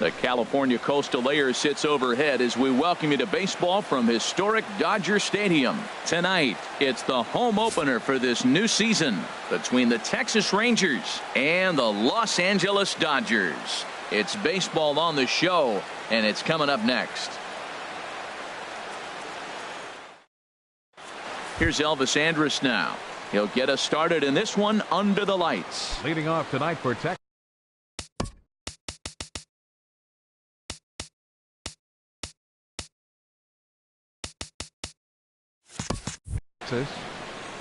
The California Coastal Layer sits overhead as we welcome you to baseball from historic Dodger Stadium. Tonight, it's the home opener for this new season between the Texas Rangers and the Los Angeles Dodgers. It's baseball on the show, and it's coming up next. Here's Elvis Andrus now. He'll get us started in this one under the lights. Leading off tonight for Texas.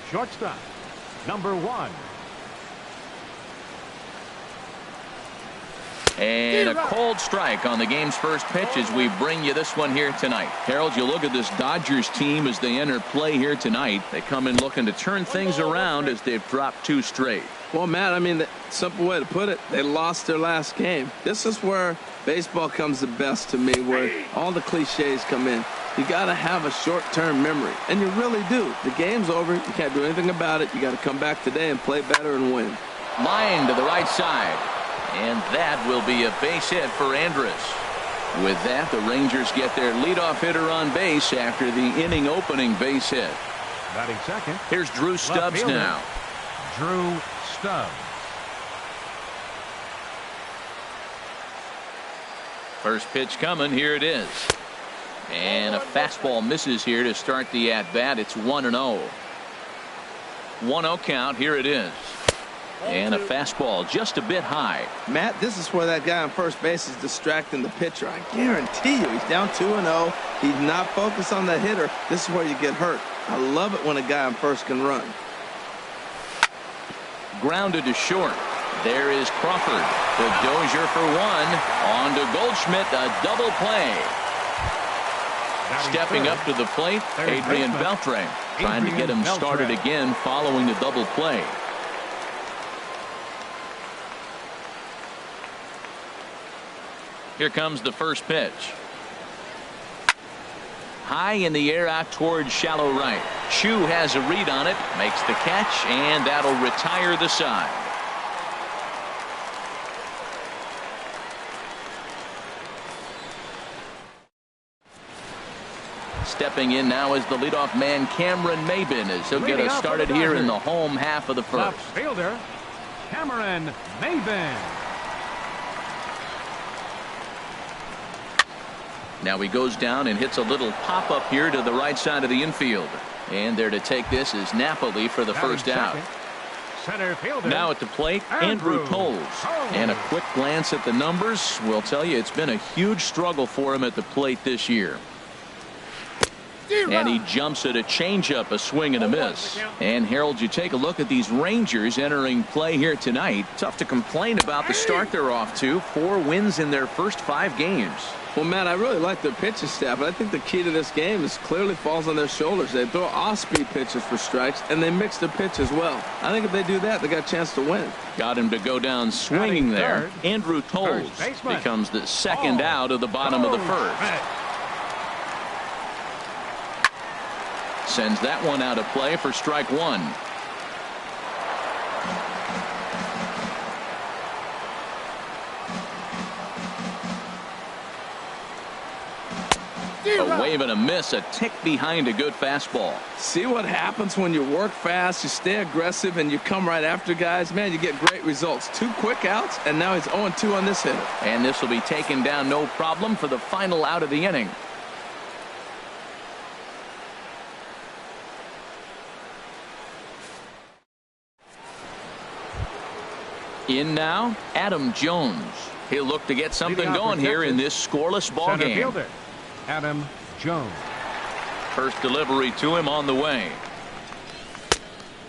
Shortstop, number 1. And a cold strike on the game's first pitch as we bring you this one here tonight. Harold, you look at this Dodgers team as they enter play here tonight. They come in looking to turn things around as they've dropped 2 straight. Well, Matt, I mean, the simple way to put it, they lost their last game. This is where baseball comes the best to me, where all the cliches come in. You got to have a short-term memory, and you really do. The game's over. You can't do anything about it. You got to come back today and play better and win. Line to the right side, and that will be a base hit for Andrus. With that, the Rangers get their leadoff hitter on base after the inning opening base hit. Batting second. Here's Drew Stubbs now. Drew Stubbs. First pitch coming. Here it is. And a fastball misses here to start the at-bat. It's 1-0. 1-0 count. Here it is. And a fastball just a bit high. Matt, this is where that guy on first base is distracting the pitcher. I guarantee you he's down 2-0. He's not focused on the hitter. This is where you get hurt. I love it when a guy on first can run. Grounded to short. There is Crawford. The Dozier for 1. On to Goldschmidt. A double play. Stepping up to the plate, Adrian Beltre, trying to get him started again following the double play. Here comes the first pitch. High in the air out towards shallow right. Chu has a read on it, makes the catch, and that'll retire the side. Stepping in now is the leadoff man Cameron Maybin as he'll get us started here in the home half of the first. Left fielder Cameron Maybin. Now he goes down and hits a little pop-up here to the right side of the infield. And there to take this is Napoli for the first out. Center fielder. Now at the plate, Andrew Toles. And a quick glance at the numbers will tell you it's been a huge struggle for him at the plate this year. And he jumps at a changeup, a swing and a miss. And Harold, you take a look at these Rangers entering play here tonight. Tough to complain about the start they're off to. 4 wins in their first 5 games. Well, Matt, I really like their pitching staff, but I think the key to this game is clearly falls on their shoulders. They throw off-speed pitches for strikes, and they mix their pitch as well. I think if they do that, they got a chance to win. Got him to go down swinging there. Andrew Toles becomes the second out of the bottom of the first. Sends that one out of play for strike 1. A wave and a miss, a tick behind a good fastball. See what happens when you work fast, you stay aggressive, and you come right after guys? Man, you get great results. 2 quick outs, and now he's 0-2 on this hitter. And this will be taken down no problem for the final out of the inning. In now, Adam Jones. He'll look to get something going here in this scoreless ball game. Fielder, Adam Jones. First delivery to him on the way.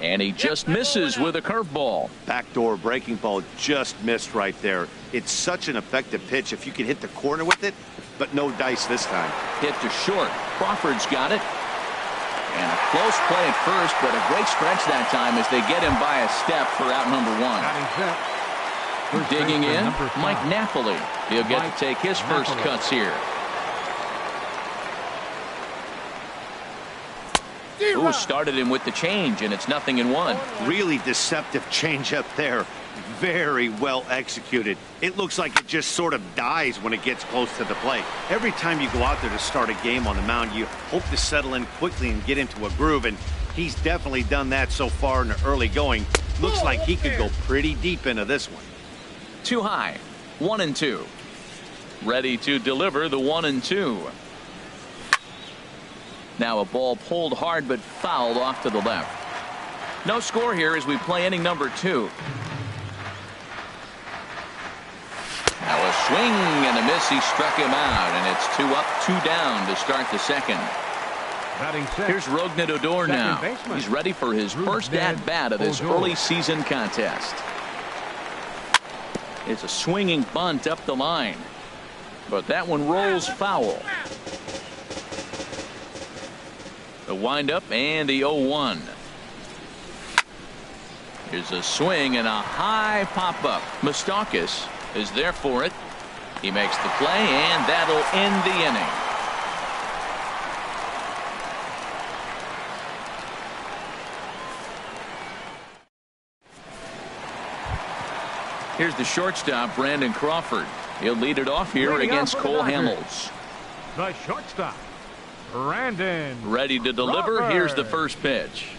And he just misses with a curveball. Backdoor breaking ball just missed right there. It's such an effective pitch if you can hit the corner with it, but no dice this time. Hit to short. Crawford's got it. And a close play at first, but a great stretch that time as they get him by a step for out number 1. Digging in, Mike Napoli. He'll get to take his first cuts here. Ooh, started him with the change, and it's 0-1. Really deceptive changeup there. Very well executed. It looks like it just sort of dies when it gets close to the plate. Every time you go out there to start a game on the mound, you hope to settle in quickly and get into a groove, and he's definitely done that so far in the early going. Looks like he could go pretty deep into this one. Too high. 1-2. Ready to deliver the 1-2. Now a ball pulled hard but fouled off to the left. No score here as we play inning number 2. Now a swing and a miss. He struck him out, and it's 2 up, 2 down to start the second. Here's Rougned Odor now. He's ready for his first at-bat of this early season contest. It's a swinging bunt up the line, but that one rolls foul. The windup and the 0-1. Here's a swing and a high pop-up. Moustakas is there for it. He makes the play, and that'll end the inning. Here's the shortstop, Brandon Crawford. He'll lead it off here against Cole Hamels. The shortstop, Brandon. Ready to deliver. Crawford. Here's the first pitch.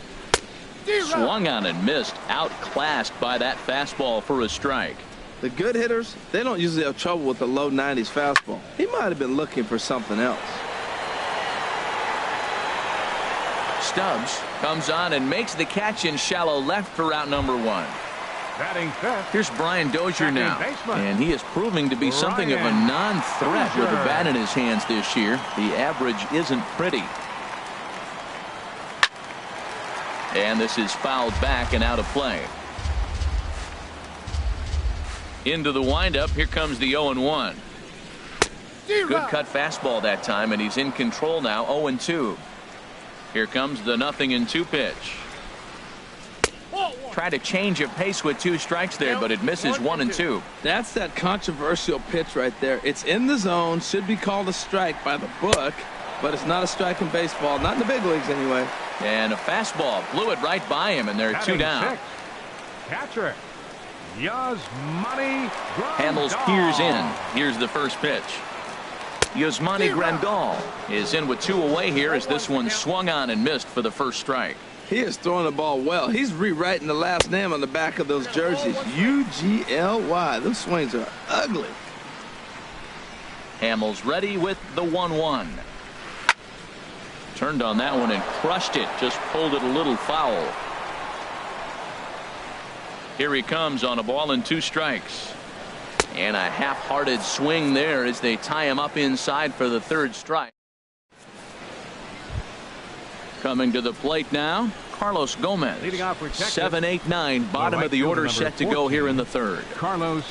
Swung on and missed. Outclassed by that fastball for a strike. The good hitters, they don't usually have trouble with the low 90s fastball. He might have been looking for something else. Stubbs comes on and makes the catch in shallow left for out number 1. Batting fifth. Here's Brian Dozier now, and he is proving to be something of a non-threat with a bat in his hands this year. The average isn't pretty. And this is fouled back and out of play. Into the windup. Here comes the 0-1. Good cut fastball that time, and he's in control now. 0-2. Here comes the 0-2 pitch. Try to change of pace with 2 strikes there, but it misses 1-2. That's that controversial pitch right there. It's in the zone, should be called a strike by the book, but it's not a strike in baseball, not in the big leagues anyway. And a fastball blew it right by him, and they're 2 down. 6. Catcher, Yasmani Grandal. Hamels peers in. Here's the first pitch. Yasmani Grandal is in with 2 away here as this one swung on and missed for the first strike. He is throwing the ball well. He's rewriting the last name on the back of those jerseys. U-G-L-Y. Those swings are ugly. Hamels ready with the 1-1. Turned on that one and crushed it. Just pulled it a little foul. Here he comes on a ball and 2 strikes. And a half-hearted swing there as they tie him up inside for the 3rd strike. Coming to the plate now, Carlos Gomez. Leading off for Texas. 7-8-9, bottom of the order, set to go here in the 3rd. Carlos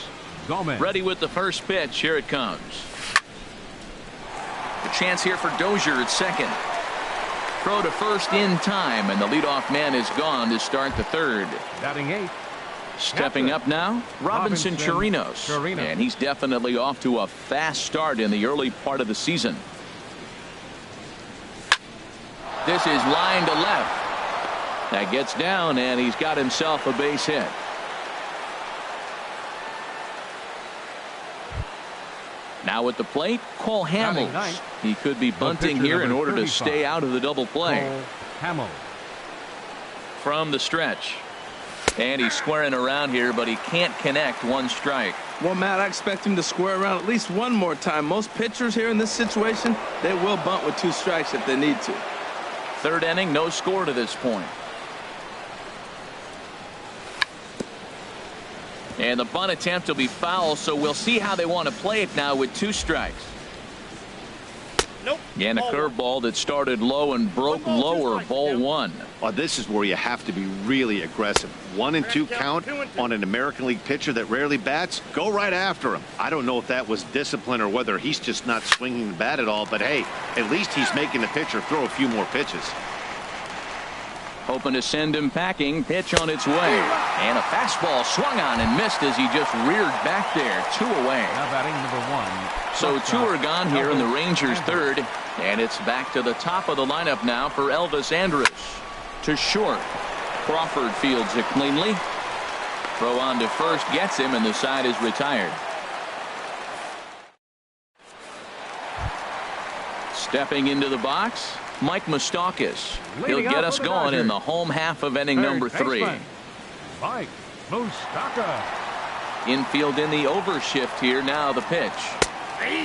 Gomez. Ready with the first pitch. Here it comes. The chance here for Dozier at second. Throw to first in time, and the leadoff man is gone to start the 3rd. Batting 8. Stepping up now, Robinson Chirinos. And he's definitely off to a fast start in the early part of the season. This is line to left. That gets down, and he's got himself a base hit. Now at the plate, Cole Hamels. He could be bunting here in order to stay out of the double play. Cole Hamels. From the stretch. And he's squaring around here, but he can't connect. 1 strike. Well, Matt, I expect him to square around at least one more time. Most pitchers here in this situation, they will bunt with 2 strikes if they need to. 3rd inning, no score to this point. And the bunt attempt will be foul, so we'll see how they want to play it now with 2 strikes. Nope. And a curveball that started low and broke lower. Ball 1. Well, this is where you have to be really aggressive. 1-2 count on an American League pitcher that rarely bats. Go right after him. I don't know if that was discipline or whether he's just not swinging the bat at all, but hey, at least he's making the pitcher throw a few more pitches. Hoping to send him packing. Pitch on its way. And a fastball swung on and missed as he just reared back there. 2 away. Now batting number 1. So 2 are gone here in the Rangers' third. And it's back to the top of the lineup now for Elvis Andrus. To short. Crawford fields it cleanly. Throw on to first gets him, and the side is retired. Stepping into the box, Mike Moustakas. He'll get us going in the home half of inning number 3. Mike Moustakas. Infield in the overshift here. Now the pitch.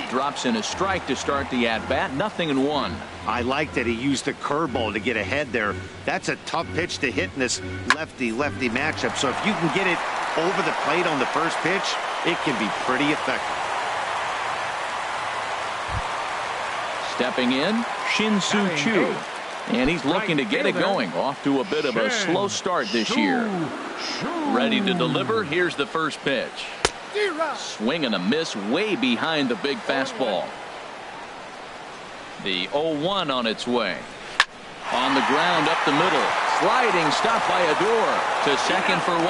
Drops in a strike to start the at-bat. 0-1. I like that he used a curveball to get ahead there. That's a tough pitch to hit in this lefty-lefty matchup. So if you can get it over the plate on the first pitch, it can be pretty effective. Stepping in, Shin-Soo Choo. And he's looking to get it going. Off to a bit of a slow start this year. Ready to deliver. Here's the first pitch. Swing and a miss way behind the big fastball. The 0-1 on its way. On the ground up the middle. Sliding stop by Odor. To second for 1.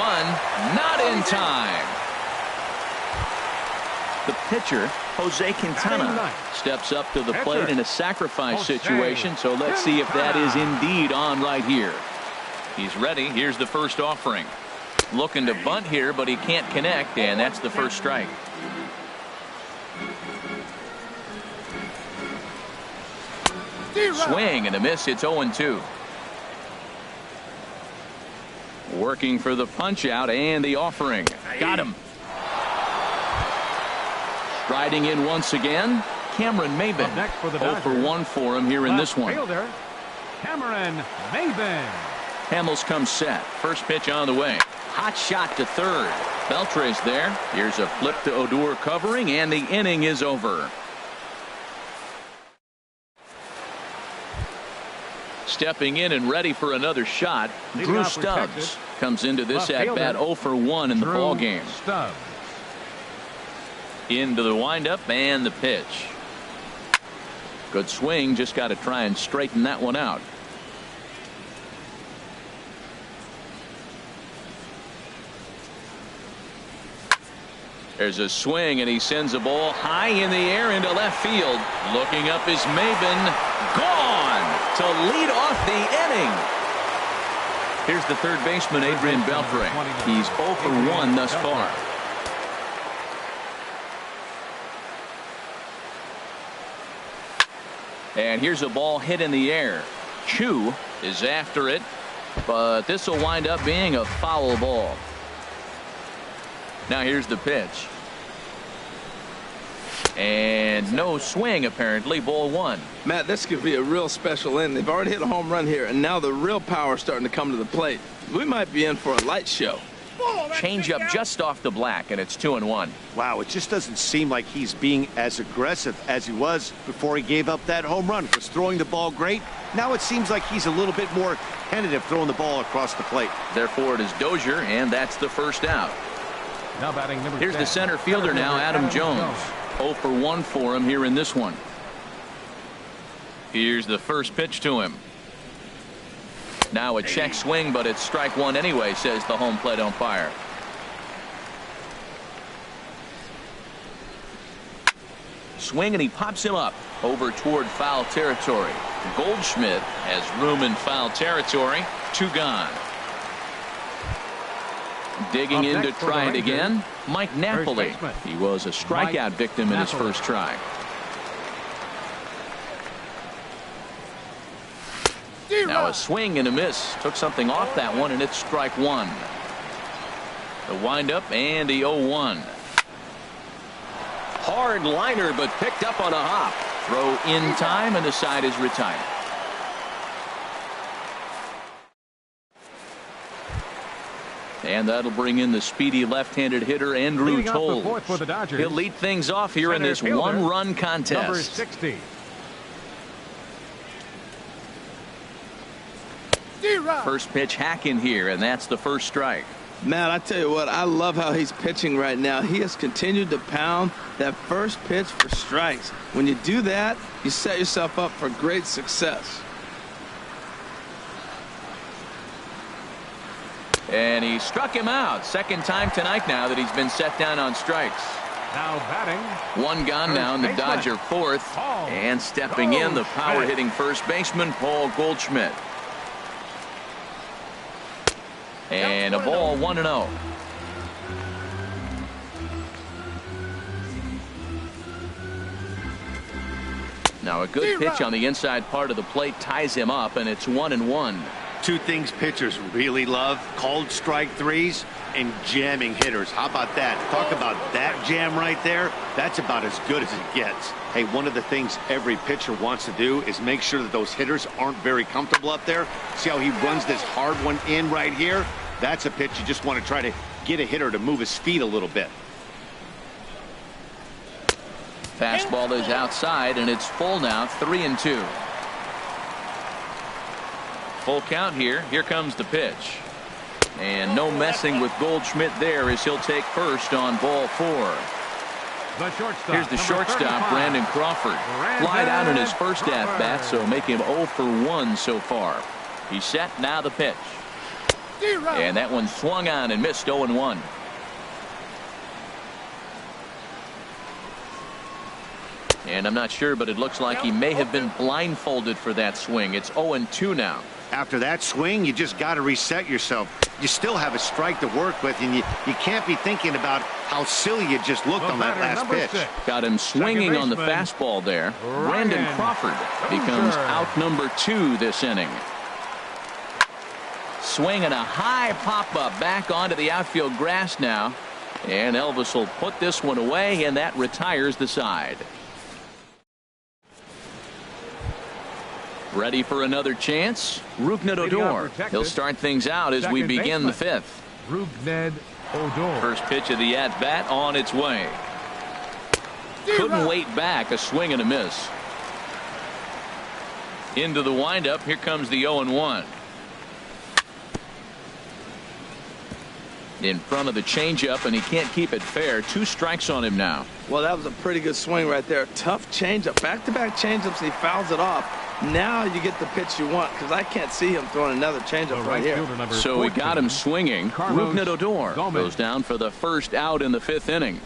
Not in time. The pitcher, Jose Quintana, steps up to the plate in a sacrifice situation. So let's see if that is indeed on right here. He's ready. Here's the first offering. Looking to bunt here, but he can't connect, and that's the first strike. Swing and a miss. It's 0-2. Working for the punch out and the offering. Got him. Striding in once again, Cameron Maybin. 0 for 1 for him here in this one. Cameron Maybin. Hamels comes set. First pitch on the way. Hot shot to third. Beltre's there. Here's a flip to Odor covering, and the inning is over. Stepping in and ready for another shot, Drew Stubbs comes into this at-bat 0 for 1 in the ballgame. Into the windup and the pitch. Good swing. Just got to try and straighten that one out. There's a swing, and he sends a ball high in the air into left field. Looking up is Maybin. Gone to lead off the inning. Here's the third baseman, Adrian Beltre. He's 0 for 1 thus far. And here's a ball hit in the air. Choo is after it, but this will wind up being a foul ball. Now here's the pitch. And no swing, apparently. Ball 1. Matt, this could be a real special inning. They've already hit a home run here, and now the real power is starting to come to the plate. We might be in for a light show. Change up just off the black, and it's 2-1. Wow, it just doesn't seem like he's being as aggressive as he was before he gave up that home run. Was throwing the ball great. Now it seems like he's a little bit more tentative throwing the ball across the plate. Therefore, it is Dozier, and that's the first out. Now batting number 10. Here's the center fielder now, Adam Jones. 0 for 1 for him here in this one. Here's the first pitch to him. Now a check swing, but it's strike 1 anyway, says the home plate umpire. Swing, and he pops him up over toward foul territory. Goldschmidt has room in foul territory. 2 gone. Digging in to try it again, Mike Napoli. He was a strikeout victim in his first try. Now a swing and a miss. Took something off that one, and it's strike 1. The windup and the 0-1. Hard liner, but picked up on a hop. Throw in time, and the side is retired. And that'll bring in the speedy left-handed hitter Andrew Toles. He'll lead things off here in this one-run contest. Number 60. First pitch hack in here, and that's the first strike. Matt, I tell you what, I love how he's pitching right now. He has continued to pound that first pitch for strikes. When you do that, you set yourself up for great success. And he struck him out. Second time tonight now that he's been set down on strikes. Now batting. One gone now in the Dodger fourth. And stepping in, the power-hitting first baseman, Paul Goldschmidt. And a ball, 1-0. Now a good pitch on the inside part of the plate ties him up, and it's 1-1. Two things pitchers really love: called strike threes and jamming hitters. How about that? Talk about that jam right there. That's about as good as it gets. Hey, one of the things every pitcher wants to do is make sure that those hitters aren't very comfortable up there. See how he runs this hard one in right here? That's a pitch you just want to try to get a hitter to move his feet a little bit. Fastball is outside, and it's full now, 3-2. Full count here. Here comes the pitch. And no messing with Goldschmidt there as he'll take first on ball 4. The shortstop. Here's the shortstop, Brandon Crawford. Flied out in his first at-bat, so make him 0 for 1 so far. He's set, now the pitch. And that one swung on and missed, 0-1. And I'm not sure, but it looks like he may have been blindfolded for that swing. It's 0-2 now. After that swing, you just got to reset yourself. You still have a strike to work with, and you can't be thinking about how silly you just looked on that last pitch. Got him swinging on the fastball there. Brandon Crawford becomes out number 2 this inning. Swinging a high pop-up back onto the outfield grass now. And Elvis will put this one away, and that retires the side. Ready for another chance? Rougned Odor. He'll start things out as we begin the 5th. Rougned Odor. First pitch of the at-bat on its way. Couldn't wait back. A swing and a miss. Into the windup. Here comes the 0-1. In front of the changeup, and he can't keep it fair. 2 strikes on him now. Well, that was a pretty good swing right there. Tough changeup. Back-to-back changeups, he fouls it off. Now you get the pitch you want, because I can't see him throwing another changeup right here. So we got him swinging. Rougned Odor goes down for the first out in the 5th inning.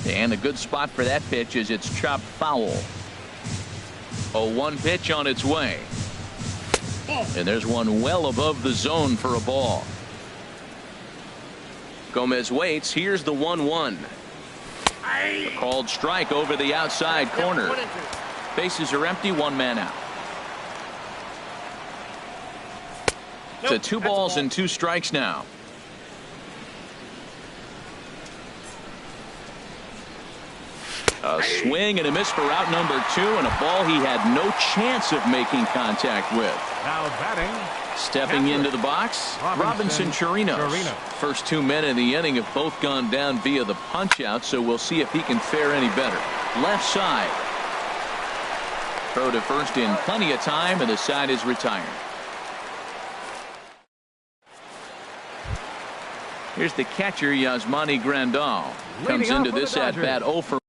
And a good spot for that pitch is it's chopped foul. 0-1 pitch on its way. And there's one well above the zone for a ball. Gomez waits. Here's the 1-1. A called strike over the outside corner. Bases are empty, 1 man out. To 2 balls and 2 strikes now. A swing and a miss for out number 2, and a ball he had no chance of making contact with. Now batting. Stepping into the box, Robinson Chirinos. First 2 men in the inning have both gone down via the punch-out, so we'll see if he can fare any better. Left side. Throw to first in plenty of time, and the side is retired. Here's the catcher, Yasmani Grandal. Comes into this at-bat 0 for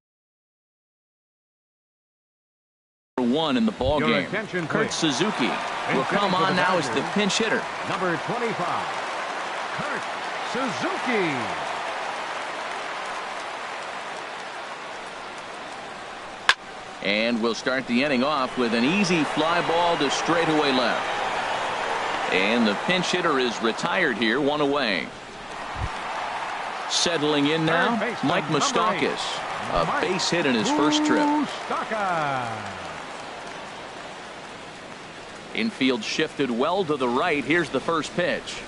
1 in the ball game. Kurt Suzuki will come on now as the pinch hitter. Number 25, Kurt Suzuki. And we'll start the inning off with an easy fly ball to straightaway left. And the pinch hitter is retired here, 1 away. Settling in now, Mike Moustakas. A base hit in his first trip. Infield shifted well to the right. Here's the first pitch.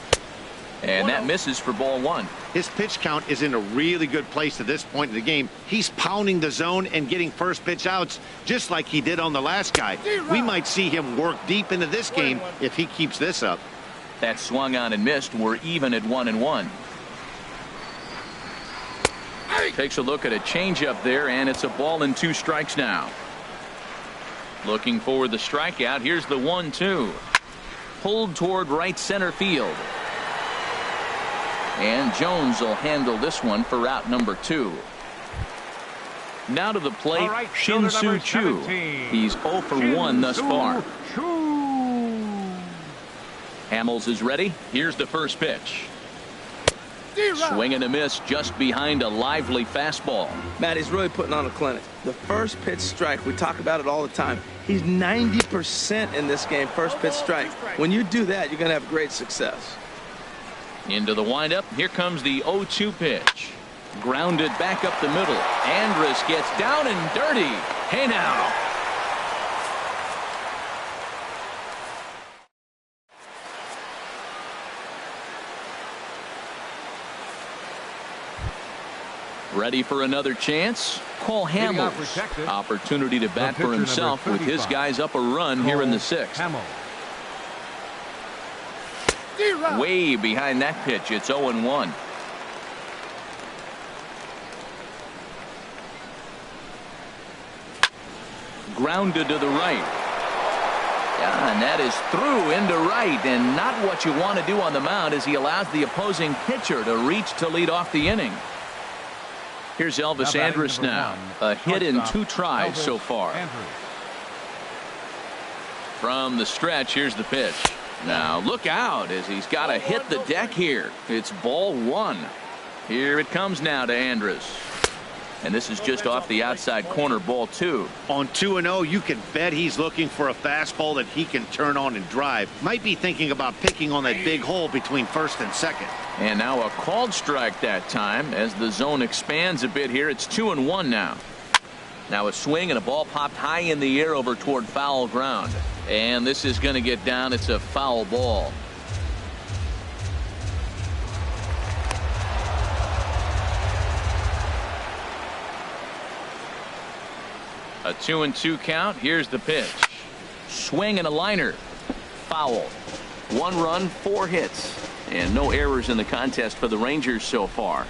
And that misses for ball 1. His pitch count is in a really good place at this point in the game. He's pounding the zone and getting first pitch outs just like he did on the last guy. We might see him work deep into this game if he keeps this up. That swung on and missed. We're even at 1-1. Takes a look at a changeup there, and it's a ball and 2 strikes now. Looking for the strikeout. Here's the 1-2. Pulled toward right center field. And Jones will handle this one for out number 2. Now to the plate, Shin-Soo Choo. He's 0 for 1 thus far. Hamels is ready. Here's the first pitch. Swing and a miss just behind a lively fastball. Matt, he's really putting on a clinic. The first pitch strike, we talk about it all the time. He's 90% in this game, first pitch strike. When you do that, you're going to have great success. Into the windup. Here comes the 0-2 pitch. Grounded back up the middle. Andrus gets down and dirty. Hey now. Ready for another chance? Cole Hamels. Opportunity to bat for himself with his guys up a run here in the sixth. Way behind that pitch. It's 0-1. Grounded to the right. Yeah, and that is through into right, and not what you want to do on the mound as he allows the opposing pitcher to reach to lead off the inning. Here's Elvis Andrus now. A hit in 2 tries so far. From the stretch, here's the pitch. Now look out as he's got to hit the deck here. It's ball 1. Here it comes now to Andrus. And this is just off the outside corner, ball 2. On 2-0, you can bet he's looking for a fastball that he can turn on and drive. Might be thinking about picking on that big hole between first and second. And now a called strike that time as the zone expands a bit here. It's 2-1 now. Now a swing and a ball popped high in the air over toward foul ground. And this is going to get down. It's a foul ball. A 2-2 count. Here's the pitch. Swing and a liner. Foul. 1 run, 4 hits. And no errors in the contest for the Rangers so far.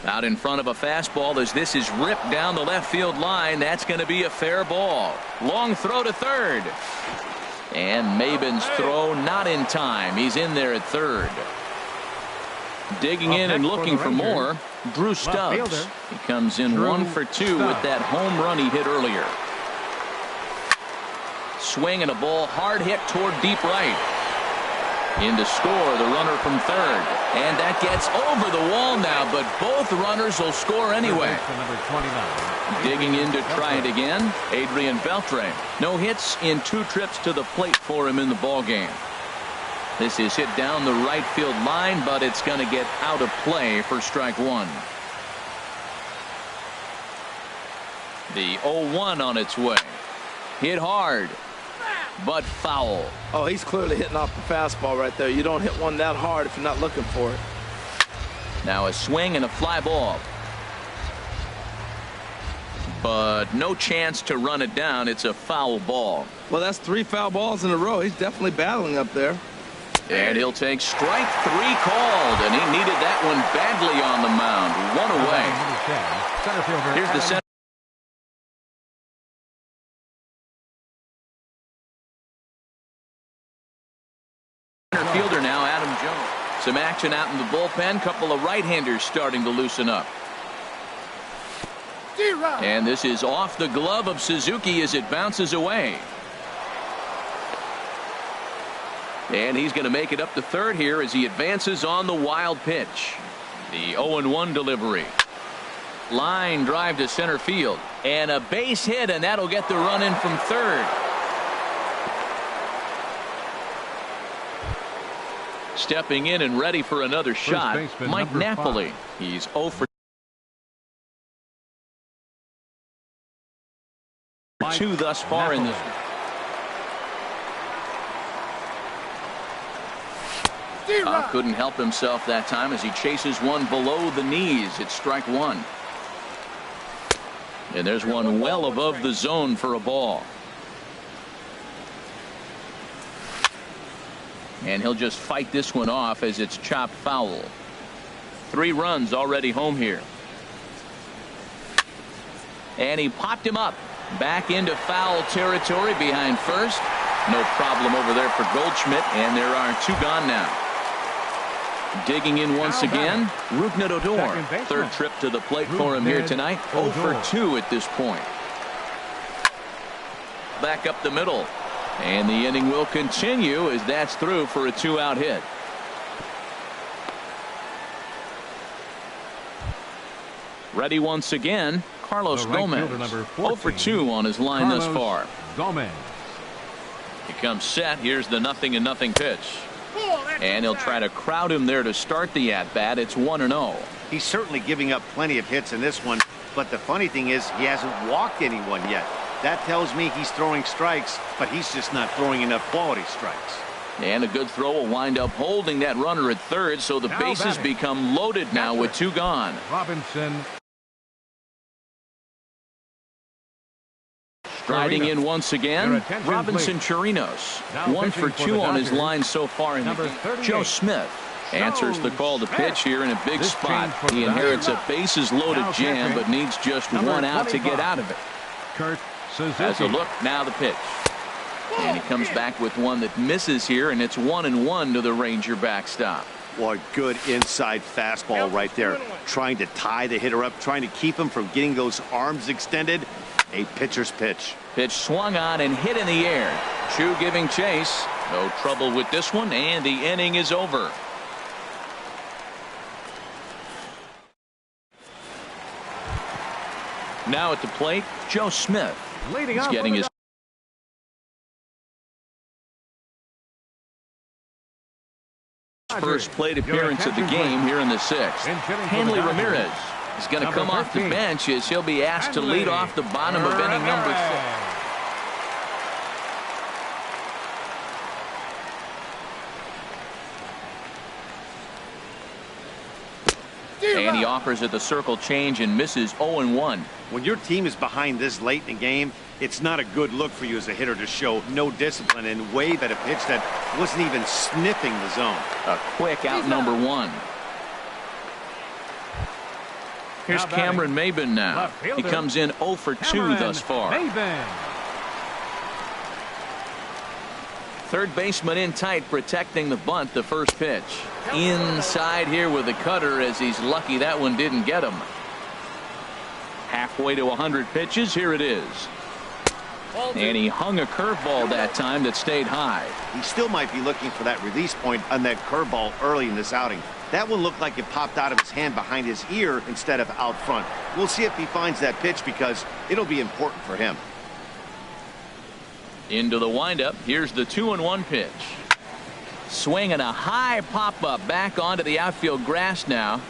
Out in front of a fastball as this is ripped down the left field line. That's going to be a fair ball. Long throw to third. And Maben's throw not in time. He's in there at third. Digging in and looking for more, Drew Stubbs. He comes in 1 for 2 with that home run he hit earlier. Swing and a ball hard hit toward deep right. In to score, the runner from third. And that gets over the wall now, but both runners will score anyway. Digging in to try it again, Adrian Beltre. No hits in 2 trips to the plate for him in the ballgame. This is hit down the right field line, but it's going to get out of play for strike 1. The 0-1 on its way. Hit hard, but foul. Oh, he's clearly hitting off the fastball right there. You don't hit one that hard if you're not looking for it. Now a swing and a fly ball. But no chance to run it down. It's a foul ball. Well, that's 3 foul balls in a row. He's definitely battling up there. And he'll take strike 3 called, and he needed that one badly on the mound. 1 away. Here's the center fielder now, Adam Jones. Some action out in the bullpen. Couple of right-handers starting to loosen up. And this is off the glove of Suzuki as it bounces away. And he's going to make it up to third here as he advances on the wild pitch. The 0-1 delivery. Line drive to center field. And a base hit, and that'll get the run in from third. Stepping in and ready for another shot, Mike Napoli. He's 0 for 2 thus far in this. Couldn't help himself that time as he chases one below the knees. It's strike 1. And there's one well above the zone for a ball. And he'll just fight this one off as it's chopped foul. 3 runs already home here. And he popped him up. Back into foul territory behind first. No problem over there for Goldschmidt. And there are 2 gone now. Digging in once again, Rougned Odor. 3rd trip to the plate for him here tonight. 0 for 2 at this point. Back up the middle. And the inning will continue as that's through for a 2-out hit. Ready once again, Carlos The right Gomez. fielder, number 0 for 2 on his line thus far. Gomez. He comes set. Here's the 0-0 pitch. And he'll try to crowd him there to start the at-bat. It's 1-0. He's certainly giving up plenty of hits in this one, but the funny thing is he hasn't walked anyone yet. That tells me he's throwing strikes, but he's just not throwing enough quality strikes. And a good throw will wind up holding that runner at third, so the Now bases batting. become loaded now with 2 gone. Robinson. Riding in once again, Your attention, Robinson please. Chirinos. Now 1 for pitching for 2 the on his Dodgers, line so far in the number game. 38. Joe Smith answers the call to pitch here in a big This spot. change for He the inherits a Dodgers. bases loaded Now jam, catching, but needs just number 1 out to 25. get out of it. Kurt Suzuki. As a look, now the pitch. And he comes back with one that misses here, and it's 1-1 to the Ranger backstop. What good inside fastball right there. Trying to tie the hitter up, trying to keep him from getting those arms extended. A pitcher's pitch. Pitch swung on and hit in the air. Chu giving chase. No trouble with this one, and the inning is over. Now at the plate, Joe Smith. Leading He's off getting for the his first plate appearance of the game here in the 6th. Hanley Ramirez is going to come off the bench as he'll be asked to lead off the bottom of inning number 6. And he offers it the circle change and misses 0-1. When your team is behind this late in the game, it's not a good look for you as a hitter to show no discipline and wave at a pitch that wasn't even sniffing the zone. A quick out number 1. Here's Now batting, Cameron Maben now. left He fielder, comes in 0 for 2 Cameron thus far. Maben. Third baseman in tight, protecting the bunt. The first pitch inside here with the cutter, as he's lucky that one didn't get him. Halfway to 100 pitches. Here it is. And he hung a curveball that time that stayed high. He still might be looking for that release point on that curveball early in this outing. That one looked like it popped out of his hand behind his ear instead of out front. We'll see if he finds that pitch because it'll be important for him. Into the windup. Here's the 2-1 pitch. Swinging a high pop-up back onto the outfield grass now.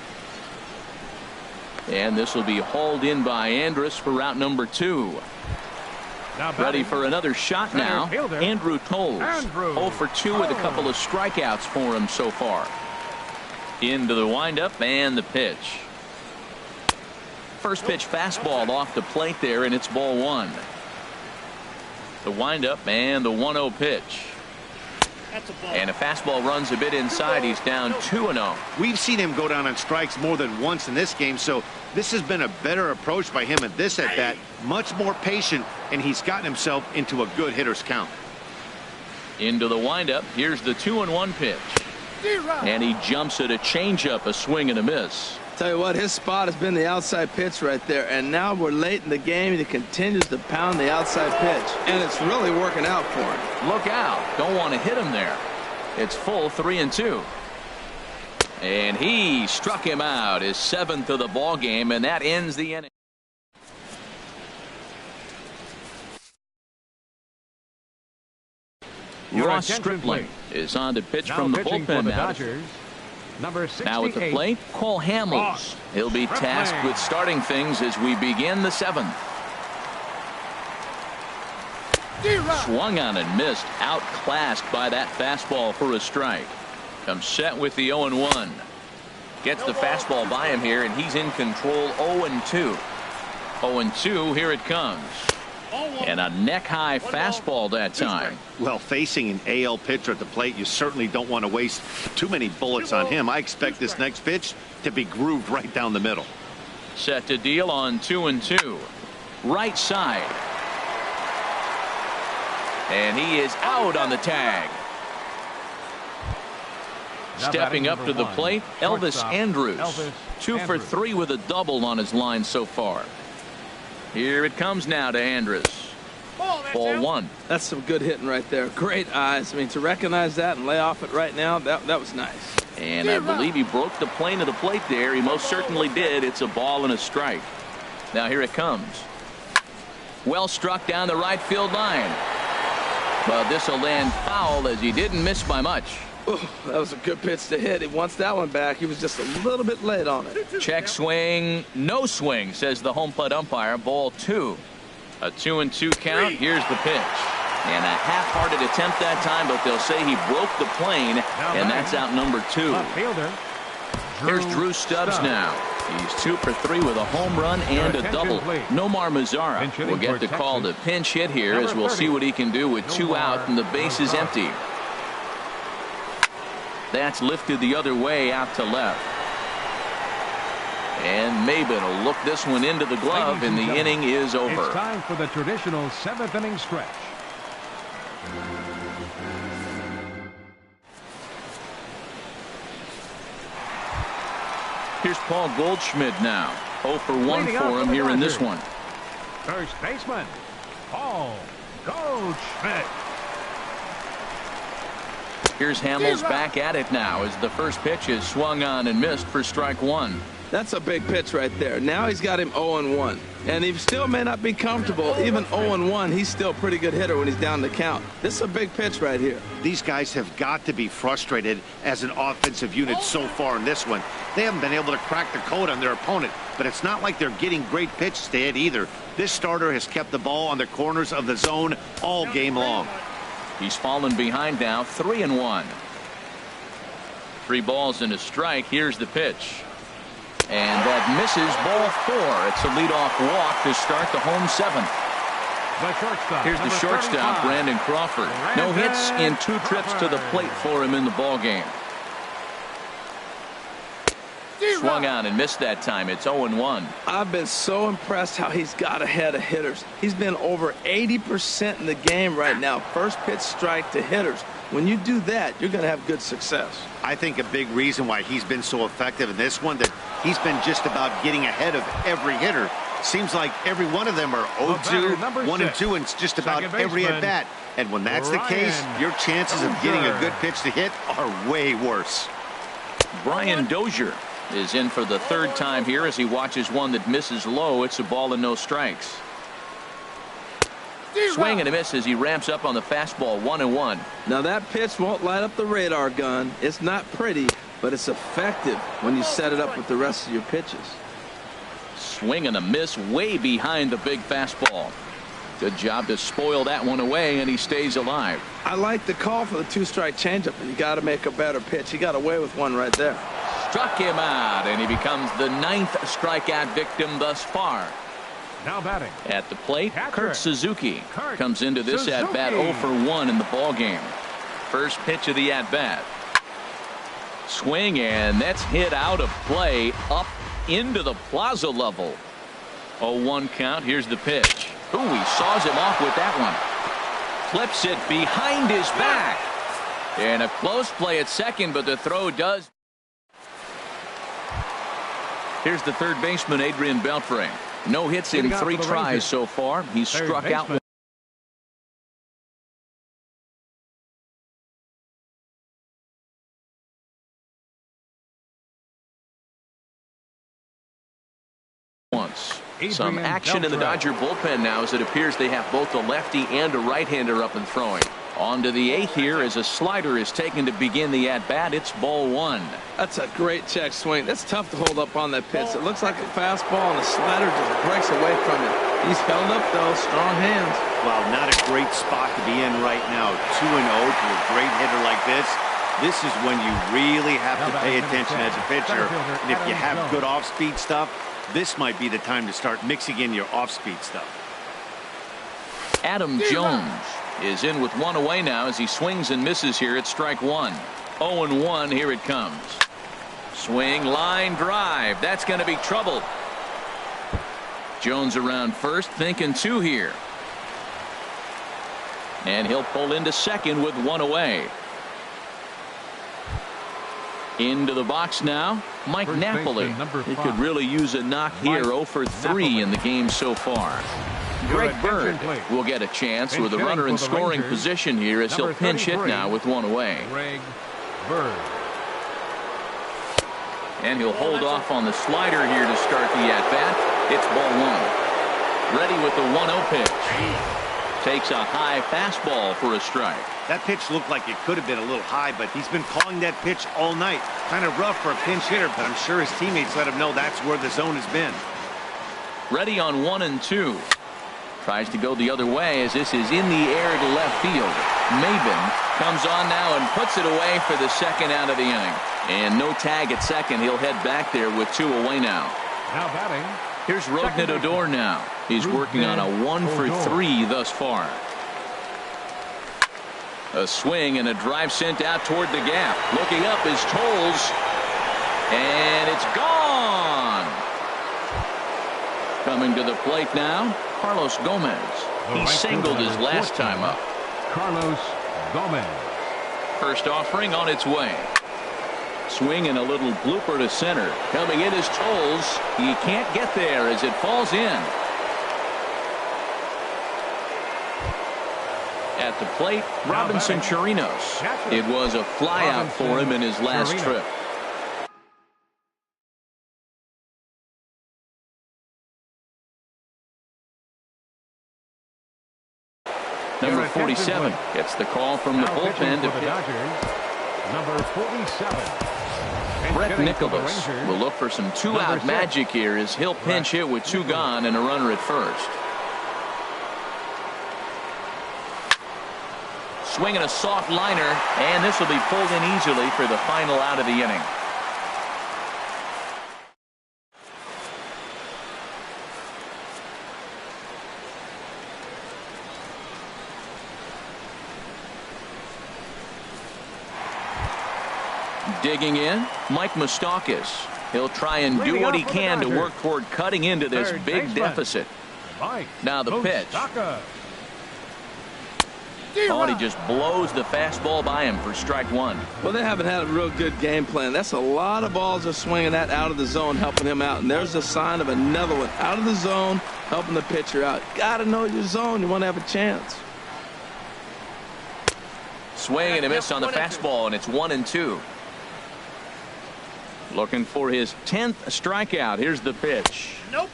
And this will be hauled in by Andrus for route number 2. Now Ready batting, for another shot center now. fielder, Andrew Toles. Andrew 0 for 2 with a couple of strikeouts for him so far. Into the windup and the pitch. First pitch fastball off the plate there, and it's ball 1. The windup and the 1-0 pitch. That's a ball. And a fastball runs a bit inside. He's down 2-0. We've seen him go down on strikes more than once in this game, so this has been a better approach by him at this at-bat. Much more patient, and he's gotten himself into a good hitter's count. Into the windup. Here's the 2-1 pitch. And he jumps at a changeup, a swing and a miss. Tell you what, his spot has been the outside pitch right there, and now we're late in the game and he continues to pound the outside pitch, and it's really working out for him. Look out. Don't want to hit him there. It's full 3-2. And he struck him out, his 7th of the ball game, and that ends the inning. Your Ross attention, Stripling please. is on to pitch Now from the pitching for bullpen the now. Dodgers, number 68. Now at the plate, Cole Hamels. Ross He'll be tasked Stripling. with starting things as we begin the 7th. Swung on and missed, outclassed by that fastball for a strike. Comes set with the 0-1. Gets the fastball by him here, and he's in control. 0-2. 0-2, here it comes. And a neck-high fastball that time. Well, facing an AL pitcher at the plate, you certainly don't want to waste too many bullets on him. I expect this next pitch to be grooved right down the middle. Set to deal on 2-2. Right side. And he is out on the tag. Now Stepping batting up to number the 1, plate, Elvis shortstop, Andrus. Elvis 2 for Andrus. 3 with a double on his line so far. Here it comes now to Andrus. Ball one. That's some good hitting right there. Great eyes. I mean, to recognize that and lay off it right now, that was nice. And I believe he broke the plane of the plate there. He most certainly did. It's a ball and a strike. Now here it comes. Well struck down the right field line. But this will land foul as he didn't miss by much. Ooh, that was a good pitch to hit. He wants that one back. He was just a little bit late on it. Check swing. No swing, says the home plate umpire. Ball two. A 2-2 count. Here's the pitch. And a half-hearted attempt that time, but they'll say he broke the plane, and that's out number two. Here's Drew Stubbs now. He's 2 for 3 with a home run and a double. Nomar Mazara will get the call to pinch hit here, as we'll see what he can do with 2 out and the base is empty. That's lifted the other way out to left. And Maben will look this one into the glove, and the inning is over. It's time for the traditional 7th inning stretch. Here's Paul Goldschmidt now. 0 for 1 for him here in this one. First baseman, Paul Goldschmidt. Here's Hamels back at it now as the first pitch is swung on and missed for strike one. That's a big pitch right there. Now he's got him 0-1. And he still may not be comfortable. Even 0-1, he's still a pretty good hitter when he's down the count. This is a big pitch right here. These guys have got to be frustrated as an offensive unit so far in this one. They haven't been able to crack the code on their opponent, but it's not like they're getting great pitches to hit either. This starter has kept the ball on the corners of the zone all game long. He's fallen behind now, 3-1. 3 balls and a strike. Here's the pitch. And that misses, ball 4. It's a leadoff walk to start the home 7th. Here's the shortstop, Brandon Crawford. No hits in 2 trips to the plate for him in the ball game. Swung on and missed that time. It's 0-1. I've been so impressed how he's got ahead of hitters. He's been over 80% in the game right now. First pitch strike to hitters. When you do that, you're going to have good success. I think a big reason why he's been so effective in this one, that he's been just about getting ahead of every hitter. Seems like every one of them are 0-2, 1-2, and it's just about every at bat. And when that's the case, your chances of getting a good pitch to hit are way worse. Brian Dozier is in for the 3rd time here as he watches one that misses low. It's a ball and no strikes. Swing and a miss as he ramps up on the fastball. 1-1. Now that pitch won't light up the radar gun. It's not pretty, but it's effective when you set it up with the rest of your pitches. Swing and a miss way behind the big fastball. Good job to spoil that one away, and he stays alive. I like the call for the 2-strike changeup, and you got to make a better pitch. He got away with one right there. Struck him out, and he becomes the 9th strikeout victim thus far. Now batting at the plate, Kurt Suzuki comes into this at-bat 0 for 1 in the ball game. First pitch of the at-bat. Swing, and that's hit out of play up into the plaza level. 0-1 count. Here's the pitch. Ooh, he saws him off with that one. Flips it behind his back. And a close play at second, but the throw does. Here's the third baseman, Adrian Beltre. No hits in 3 tries so far. He's struck out once. Some action in the Dodger bullpen now, as it appears they have both a lefty and a right-hander up and throwing. On to the 8th here as a slider is taken to begin the at-bat. It's ball 1. That's a great check swing. That's tough to hold up on that pitch. It looks like a fastball, and the slider just breaks away from it. He's held up, though. Strong hands. Well, not a great spot to be in right now. 2-0 to a great hitter like this. This is when you really have to pay attention as a pitcher. And if you have good off-speed stuff, this might be the time to start mixing in your off-speed stuff. Adam Jones is in with 1 away now as he swings and misses here at strike 1. 0-1. Here it comes. Swing, line drive. That's going to be trouble. Jones around first, thinking 2 here. And he'll pull into second with 1 away. Into the box now, Mike Napoli. He could really use a knock here. 0 for 3 in the game so far. Greg Bird will get a chance with a runner in scoring position here as he'll pinch hit now with one away. Greg Bird. And he'll hold off on the slider here to start the at-bat. It's ball one. Ready with the 1-0 pitch. Takes a high fastball for a strike. That pitch looked like it could have been a little high, but he's been calling that pitch all night. Kind of rough for a pinch hitter, but I'm sure his teammates let him know that's where the zone has been. Ready on 1 and 2. Tries to go the other way as this is in the air to left field. Maben comes on now and puts it away for the second out of the inning. And no tag at second. He'll head back there with 2 away now. Now batting. Here's Rougned Odor now. He's working on a 1 for 3 thus far. A swing and a drive sent out toward the gap. Looking up is Tolles. And it's gone. Coming to the plate now, Carlos Gomez. He singled his last time up. Carlos Gomez. First offering on its way. Swing and a little blooper to center. Coming in is Tolles. He can't get there as it falls in. At the plate, Robinson Chirinos. It was a flyout for him in his last trip. Number 47 gets the call from the bullpen to pitch. Number 47. Brett Nicholas will look for some two-out magic here as he'll pinch hit with 2 gone and a runner at first. Swinging a soft liner, and this will be pulled in easily for the final out of the inning. Digging in, Mike Moustakas. He'll try and do what he can to work toward cutting into this big deficit. Now the pitch. Oh, and he just blows the fastball by him for strike 1. Well, they haven't had a real good game plan. That's a lot of balls they're swinging at out of the zone, helping him out. And there's a sign of another one out of the zone, helping the pitcher out. Got to know your zone. You want to have a chance. Swing and a miss on the fastball, and it's 1 and 2. Looking for his 10th strikeout. Here's the pitch. Nope.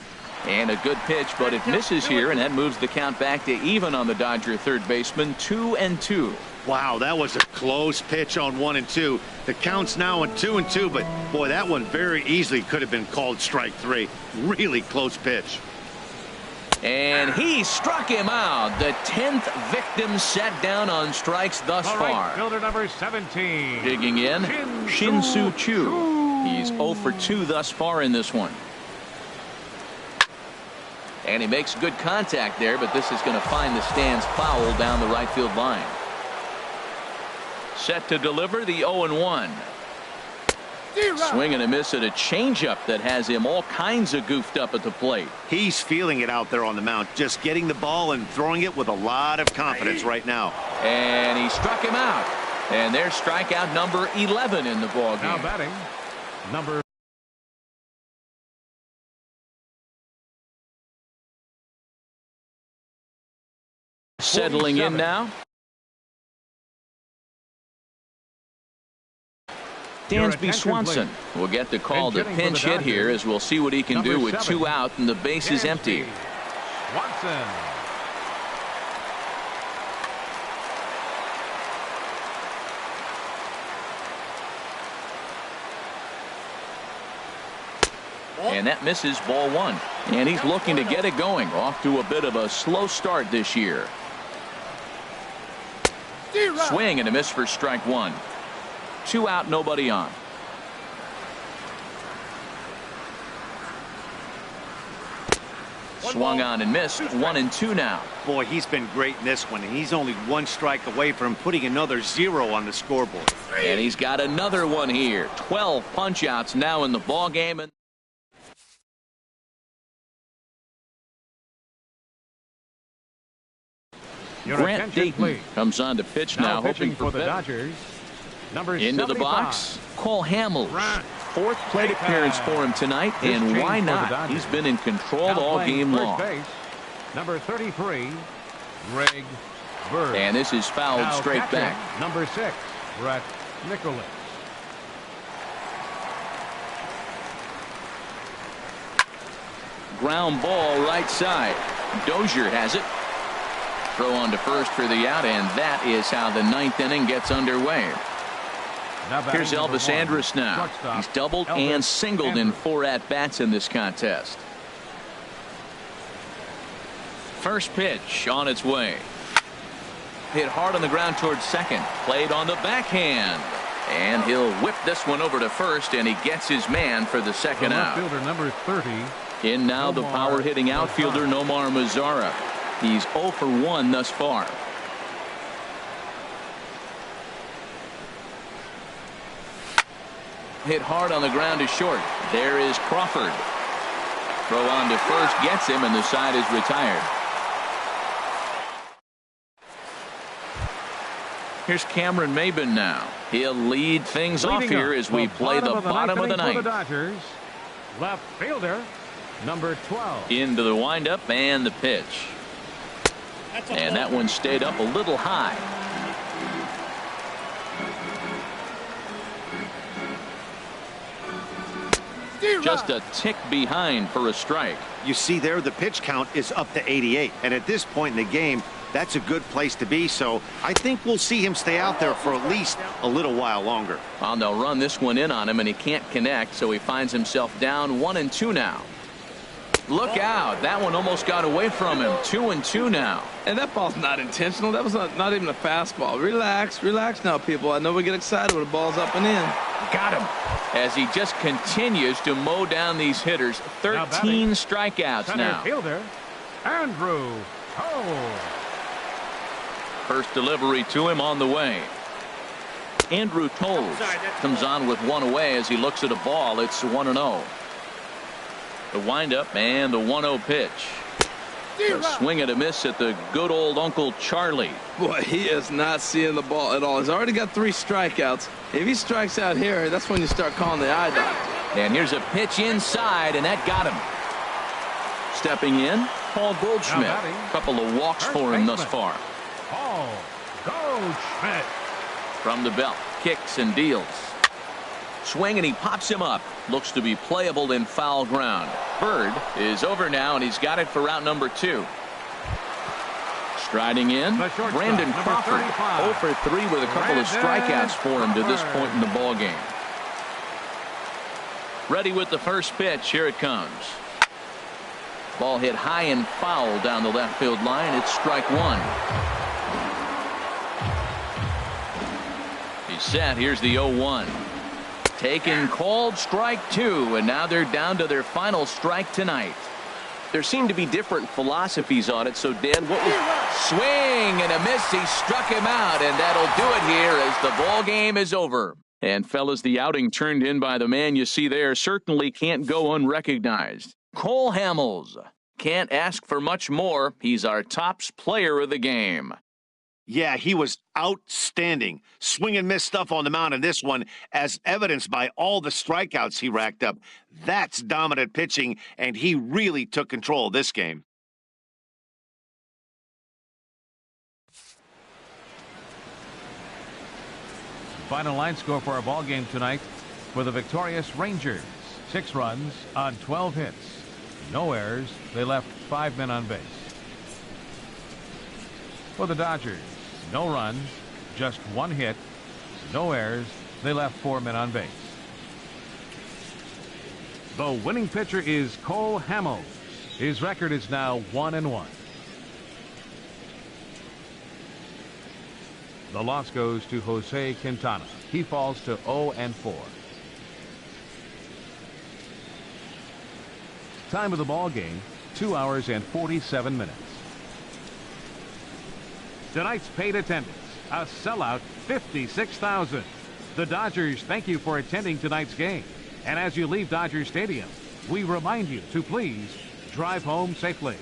And a good pitch, but it misses here, and that moves the count back to even on the Dodger third baseman. 2 and 2. Wow, that was a close pitch on 1 and 2. The count's now on 2 and 2, but boy, that one very easily could have been called strike 3. Really close pitch. And he struck him out. The 10th victim set down on strikes thus far. Fielder number 17. Digging in, Shin-Soo Choo. He's 0 for 2 thus far in this one. And he makes good contact there, but this is going to find the stands foul down the right field line. Set to deliver the 0-1. Swing and a miss at a changeup that has him all kinds of goofed up at the plate. He's feeling it out there on the mound, just getting the ball and throwing it with a lot of confidence right now. And he struck him out. And there's strikeout number 11 in the ballgame. Now batting, number settling in now. Dansby Swanson will get the call to pinch hit here, as we'll see what he can do with 2 out and the base is empty. Swanson. And that misses ball 1. And he's looking to get it going. Off to a bit of a slow start this year. Swing and a miss for strike 1. 2 out, nobody on. Swung on and missed. 1 and 2 now. Boy, he's been great in this one, and he's only 1 strike away from putting another 0 on the scoreboard. And he's got another one here. 12 punch outs now in the ball game. And Grant Dayton comes on to pitch now, hoping for the Dodgers. Number into 75. The box, Cole Hamels. 4th plate appearance for him tonight, and why not? He's been in control all game long. Number 33, Greg Bird. And this is fouled Now straight catching, back. Number 6, Brett Nicholas. Ground ball right side. Dozier has it. Throw on to first for the out, and that is how the ninth inning gets underway. Here's Elvis Andrus now. He's doubled and singled in 4 at-bats in this contest. First pitch on its way. Hit hard on the ground towards second. Played on the backhand. And he'll whip this one over to first, and he gets his man for the second out. Fielder number 30. In now the power-hitting outfielder Nomar Mazara. He's 0 for 1 thus far. Hit hard on the ground to short. There is Crawford. Throw on to first gets him, and the side is retired. Here's Cameron Maben now. He'll lead things off here as we play the bottom of the ninth. For the Dodgers, left fielder number 12. Into the windup and the pitch. And that one stayed up a little high. Just a tick behind for a strike. You see there, the pitch count is up to 88. And at this point in the game, that's a good place to be. So I think we'll see him stay out there for at least a little while longer. Well, they'll run this one in on him, and he can't connect, so he finds himself down 1-2 now. Look out. That one almost got away from him. 2-2 now. And that ball's not intentional. That was not even a fastball. Relax now, people. I know we get excited when the ball's up and in. Got him. As he just continues to mow down these hitters. 13 strikeouts Center now. Fielder Andrew Cole. First delivery to him on the way. Andrew Toles comes on with one away as he looks at a ball. It's 1-0. The windup and the 1-0 pitch. A swing and a miss at the good old Uncle Charlie. Boy, he is not seeing the ball at all. He's already got 3 strikeouts. If he strikes out here, that's when you start calling the eye doctor. And here's a pitch inside, and that got him. Stepping in, Paul Goldschmidt. A couple of walks for him thus far. Paul Goldschmidt. From the belt, kicks and deals. Swing, and he pops him up. Looks to be playable in foul ground. Bird is over now, and he's got it for out number 2. Striding in, Brandon Crawford. 0 for 3 with a couple of strikeouts for him to this point in the ball game. Ready with the first pitch. Here it comes. Ball hit high and foul down the left field line. It's strike 1. He's set. Here's the 0-1. Taken, called, strike 2, and now they're down to their final strike tonight. There seem to be different philosophies on it, so Dan, what was swing and a miss? He struck him out, and that'll do it here as the ball game is over. And fellas, the outing turned in by the man you see there certainly can't go unrecognized. Cole Hamels. Can't ask for much more. He's our tops player of the game. Yeah, he was outstanding. Swing and miss stuff on the mound in this one, as evidenced by all the strikeouts he racked up. That's dominant pitching, and he really took control of this game. Final line score for our ball game tonight for the victorious Rangers. 6 runs on 12 hits. No errors. They left 5 men on base. For the Dodgers, no runs, just 1 hit, no errors. They left 4 men on base. The winning pitcher is Cole Hamels. His record is now 1-1. The loss goes to Jose Quintana. He falls to 0-4. Time of the ball game, 2 hours and 47 minutes. Tonight's paid attendance, a sellout 56,000. The Dodgers thank you for attending tonight's game. And as you leave Dodger Stadium, we remind you to please drive home safely.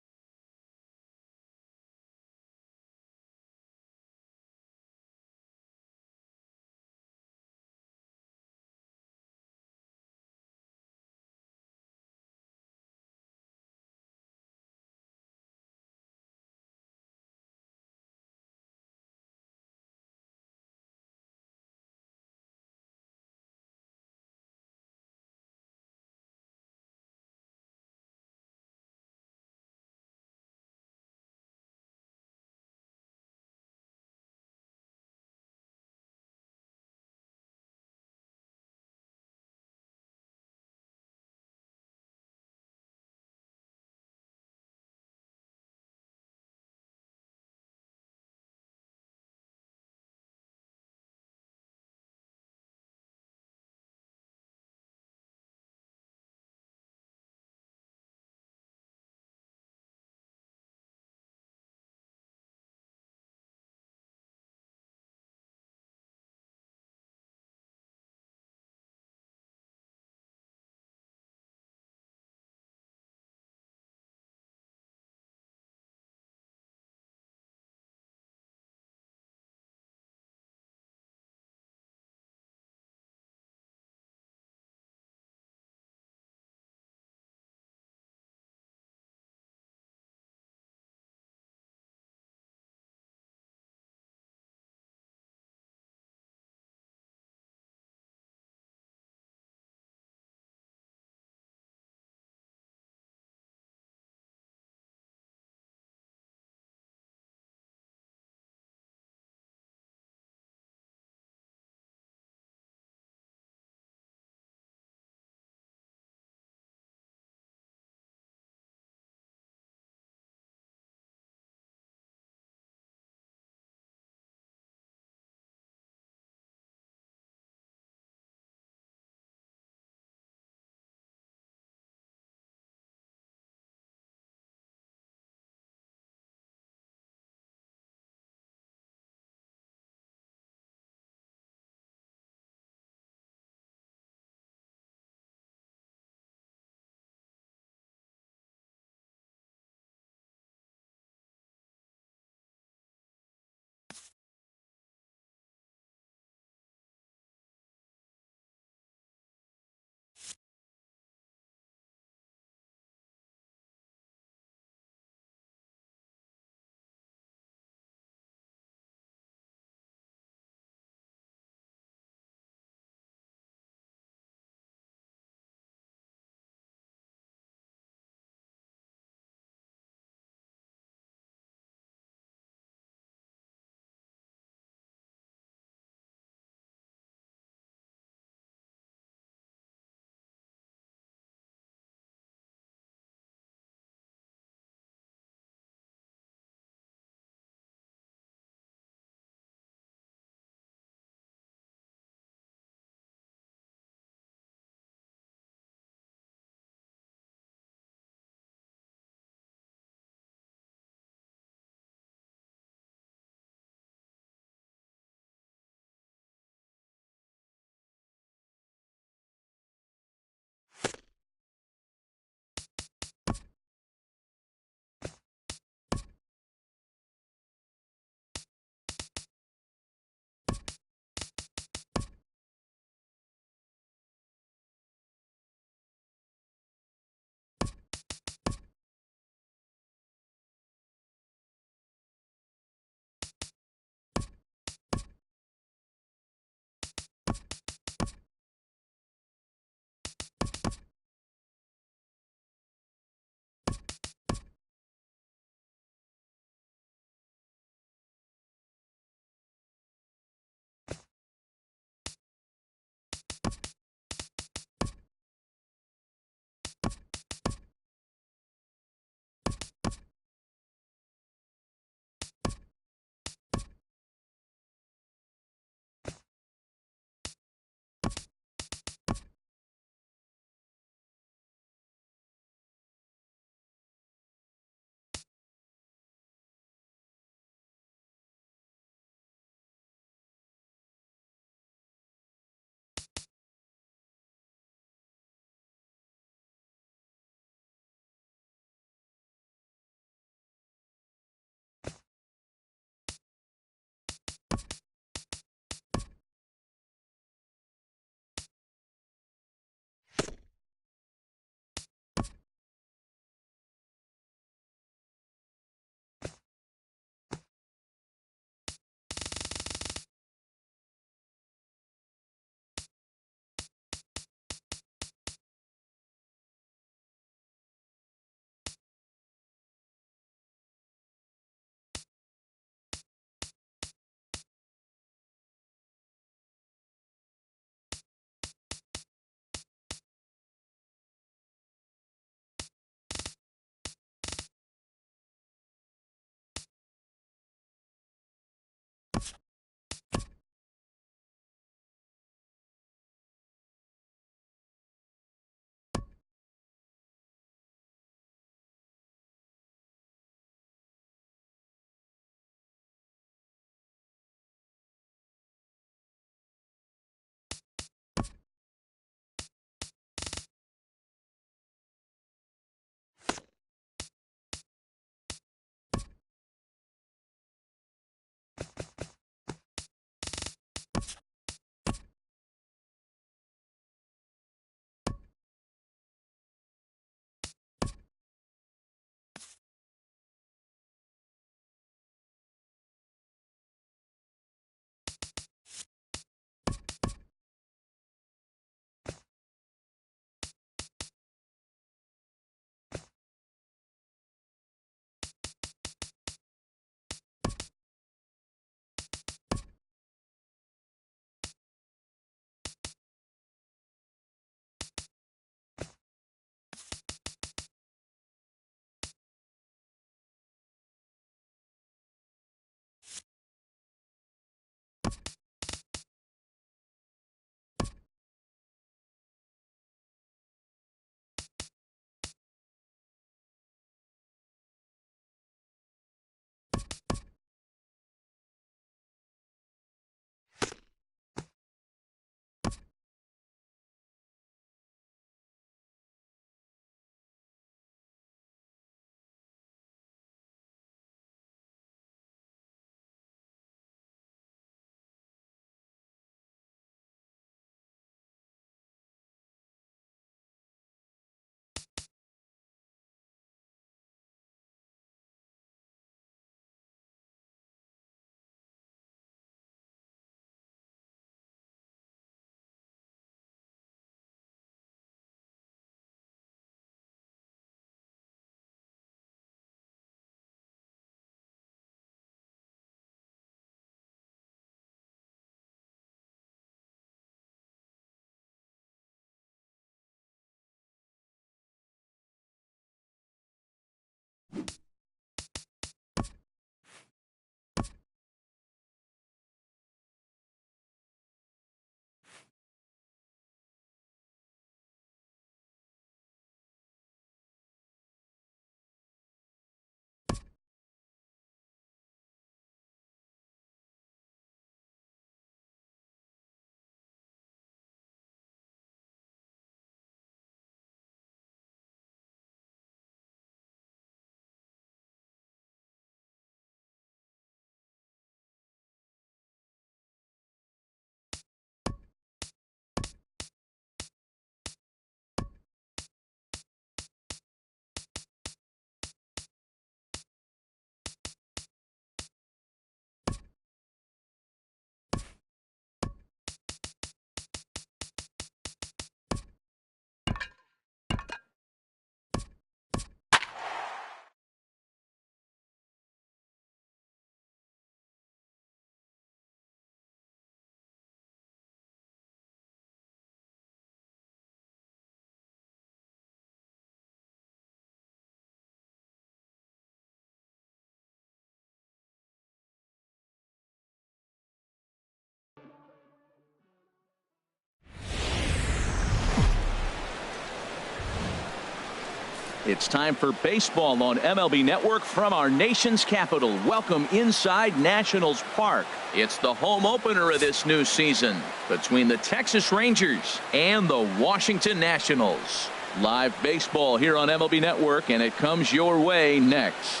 It's time for baseball on MLB Network from our nation's capital. Welcome inside Nationals Park. It's the home opener of this new season between the Texas Rangers and the Washington Nationals. Live baseball here on MLB Network, and it comes your way next.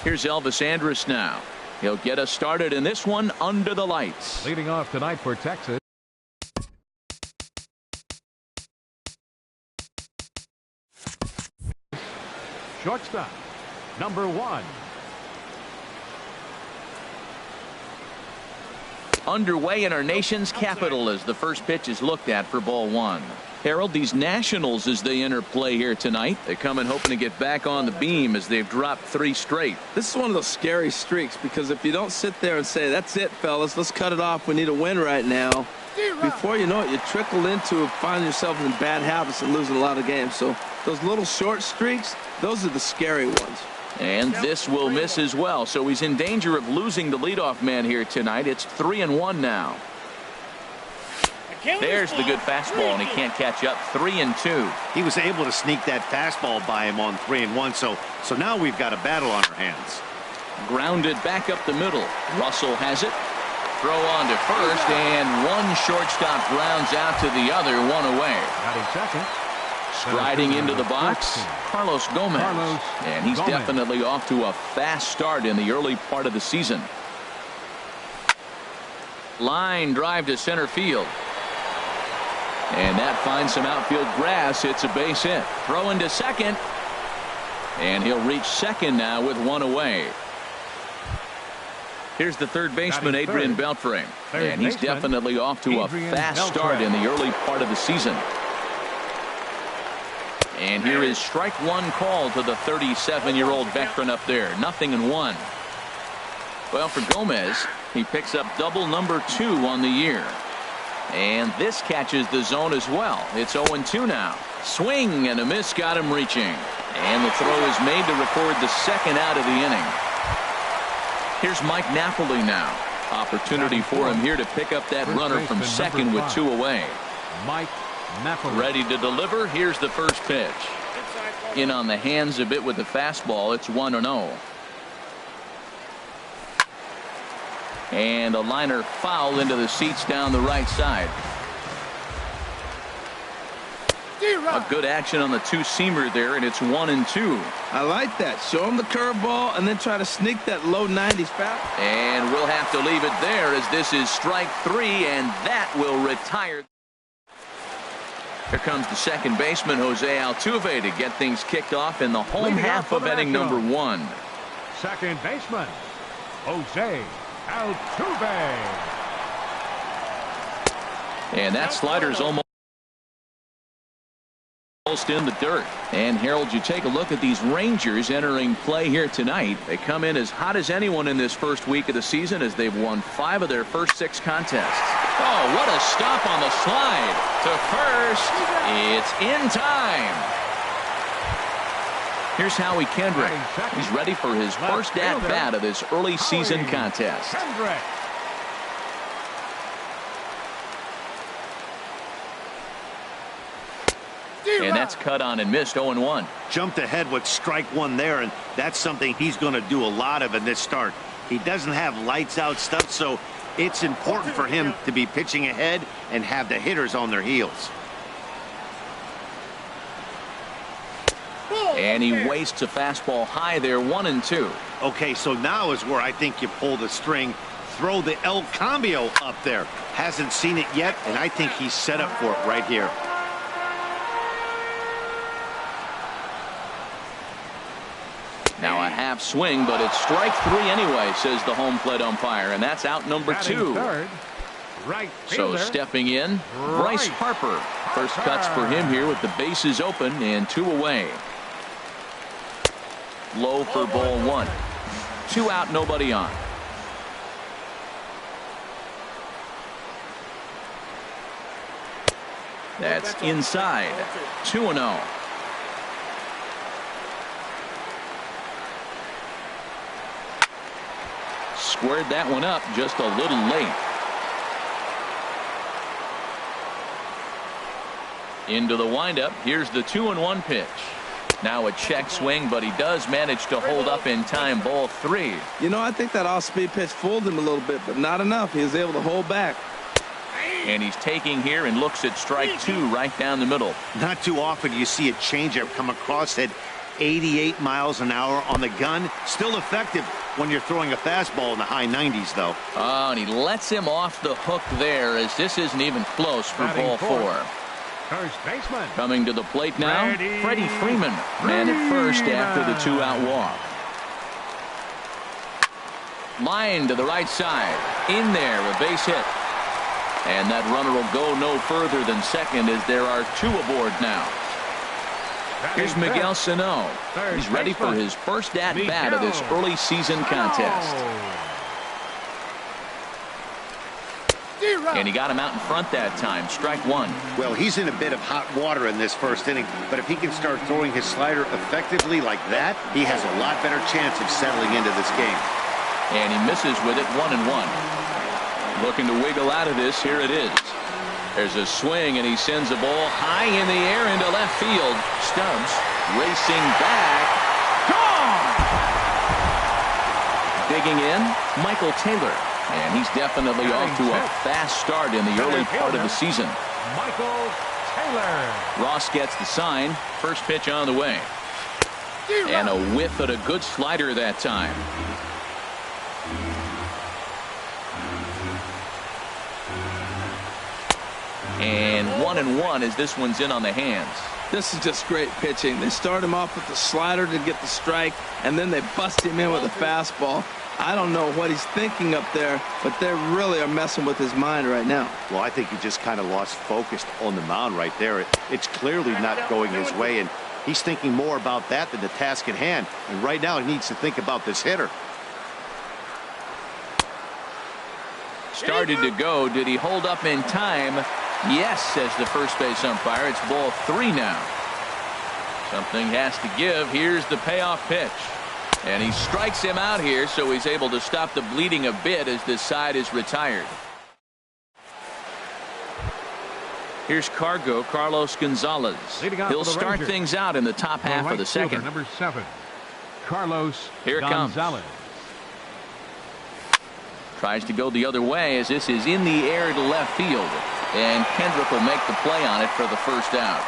Here's Elvis Andrus now. He'll get us started in this one under the lights. Leading off tonight for Texas. Shortstop, number 1. Underway in our nation's capital as the first pitch is looked at for ball 1. Harold, these Nationals, as they enter play here tonight, they come in hoping to get back on the beam as they've dropped 3 straight. This is one of those scary streaks, because if you don't sit there and say, that's it, fellas, let's cut it off, we need a win right now, before you know it, you trickle into finding yourself in bad habits and losing a lot of games. So those little short streaks, those are the scary ones. And this will miss as well, so he's in danger of losing the leadoff man here tonight. It's 3-1 now. There's the good fastball, and he can't catch up. 3-2. He was able to sneak that fastball by him on 3-1, so now we've got a battle on our hands. Grounded back up the middle. Russell has it. Throw on to first, and one shortstop grounds out to the other, 1 away. Batting second. Striding into the box, Carlos Gomez. And he's definitely off to a fast start in the early part of the season. Line drive to center field. And that finds some outfield grass. It's a base hit. Throw into second. And he'll reach second now with 1 away. Here's the third baseman, Adrian Beltre. And he's definitely off to a fast start in the early part of the season. And here is strike 1 call to the 37-year-old veteran up there. 0-1. Well, for Gomez, he picks up double number 2 on the year. And this catches the zone as well. It's 0-2 now. Swing and a miss got him reaching. And the throw is made to record the second out of the inning. Here's Mike Napoli now. Opportunity for him here to pick up that runner from second with 2 away. Mike Napoli. Ready to deliver. Here's the first pitch. In on the hands a bit with the fastball. It's 1-0. And a liner foul into the seats down the right side. A good action on the two-seamer there, and it's 1-2. I like that. Show him the curveball and then try to sneak that low 90s fastball. And we'll have to leave it there as this is strike 3, and that will retire. Here comes the second baseman, Jose Altuve, to get things kicked off in the home half of inning number 1. Second baseman, Jose Altuve. And that slider's almost in the dirt. And Harold, you take a look at these Rangers entering play here tonight. They come in as hot as anyone in this first week of the season as they've won 5 of their first 6 contests. Oh, what a stop on the slide to first. It's in time. Here's Howie Kendrick. He's ready for his first at-bat of this early season contest. And that's cut on and missed. 0-1. Jumped ahead with strike 1 there, and that's something he's going to do a lot of in this start. He doesn't have lights out stuff, so it's important for him to be pitching ahead and have the hitters on their heels. And he wastes a fastball high there. 1-2. Okay, so now is where I think you pull the string. Throw the El Cambio up there. Hasn't seen it yet, and I think he's set up for it right here. Now a half swing, but it's strike 3 anyway, says the home plate umpire, and that's out number 2. Right so stepping in, Bryce Harper. First cuts for him here with the bases open and 2 away. Low for ball 1. 2 out, nobody on. That's inside. 2-0. Squared that one up just a little late. Into the windup. Here's the 2-1 pitch. Now a check swing, but he does manage to hold up in time. Ball 3. You know, I think that off-speed pitch fooled him a little bit, but not enough. He was able to hold back. And he's taking here and looks at strike 2 right down the middle. Not too often you see a changeup come across at 88 miles an hour on the gun. Still effective when you're throwing a fastball in the high 90s, though. Oh, and he lets him off the hook there as this isn't even close for ball 4. First baseman. Coming to the plate now, Freddie Freeman. Man at first after the 2-out walk. Line to the right side. In there, a base hit. And that runner will go no further than second as there are 2 aboard now. Here's Miguel Sano. He's ready for his first at-bat of this early season contest. And he got him out in front that time. Strike 1. Well, he's in a bit of hot water in this first inning, but if he can start throwing his slider effectively like that, he has a lot better chance of settling into this game. And he misses with it. 1-1. Looking to wiggle out of this. Here it is. There's a swing, and he sends a ball high in the air into left field. Stubbs racing back. Gone! Digging in, Michael Taylor. And he's definitely off to a fast start in the early part of the season. Michael Taylor. Ross gets the sign. First pitch on the way. And a whiff at a good slider that time. And 1-1 as this one's in on the hands. This is just great pitching. They start him off with the slider to get the strike, and then they bust him in with a fastball. I don't know what he's thinking up there, but they really are messing with his mind right now. Well, I think he just kind of lost focus on the mound right there. It's clearly not going his way, and he's thinking more about that than the task at hand. And right now he needs to think about this hitter. Started to go. Did he hold up in time? Yes, says the first base umpire. It's ball 3 now. Something has to give. Here's the payoff pitch. And he strikes him out here, so he's able to stop the bleeding a bit as this side is retired. Here's Carlos Gonzalez. He'll start things out in the top half of the second. Number 7, Carlos Here it Gonzalez. comes. Tries to go the other way as this is in the air to left field. And Kendrick will make the play on it for the first out.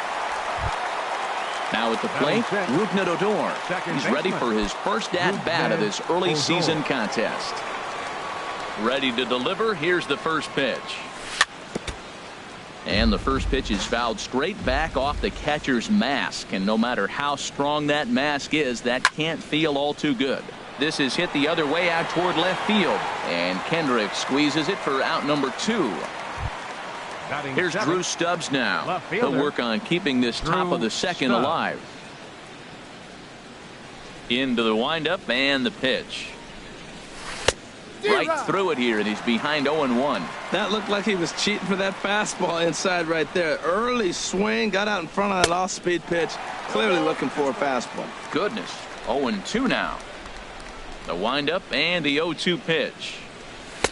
Now at the plate, Rougned Odor. He's ready for his first at-bat of this early season contest. Ready to deliver. Here's the first pitch. And the first pitch is fouled straight back off the catcher's mask. And no matter how strong that mask is, that can't feel all too good. This is hit the other way out toward left field. And Kendrick squeezes it for out number 2. Here's Drew Stubbs now. He'll work on keeping this top of the second alive. Into the windup and the pitch. Right through it here, and he's behind 0-1. That looked like he was cheating for that fastball inside right there. Early swing, got out in front of that off-speed pitch. Clearly looking for a fastball. Goodness, 0-2 now. The windup and the 0-2 pitch.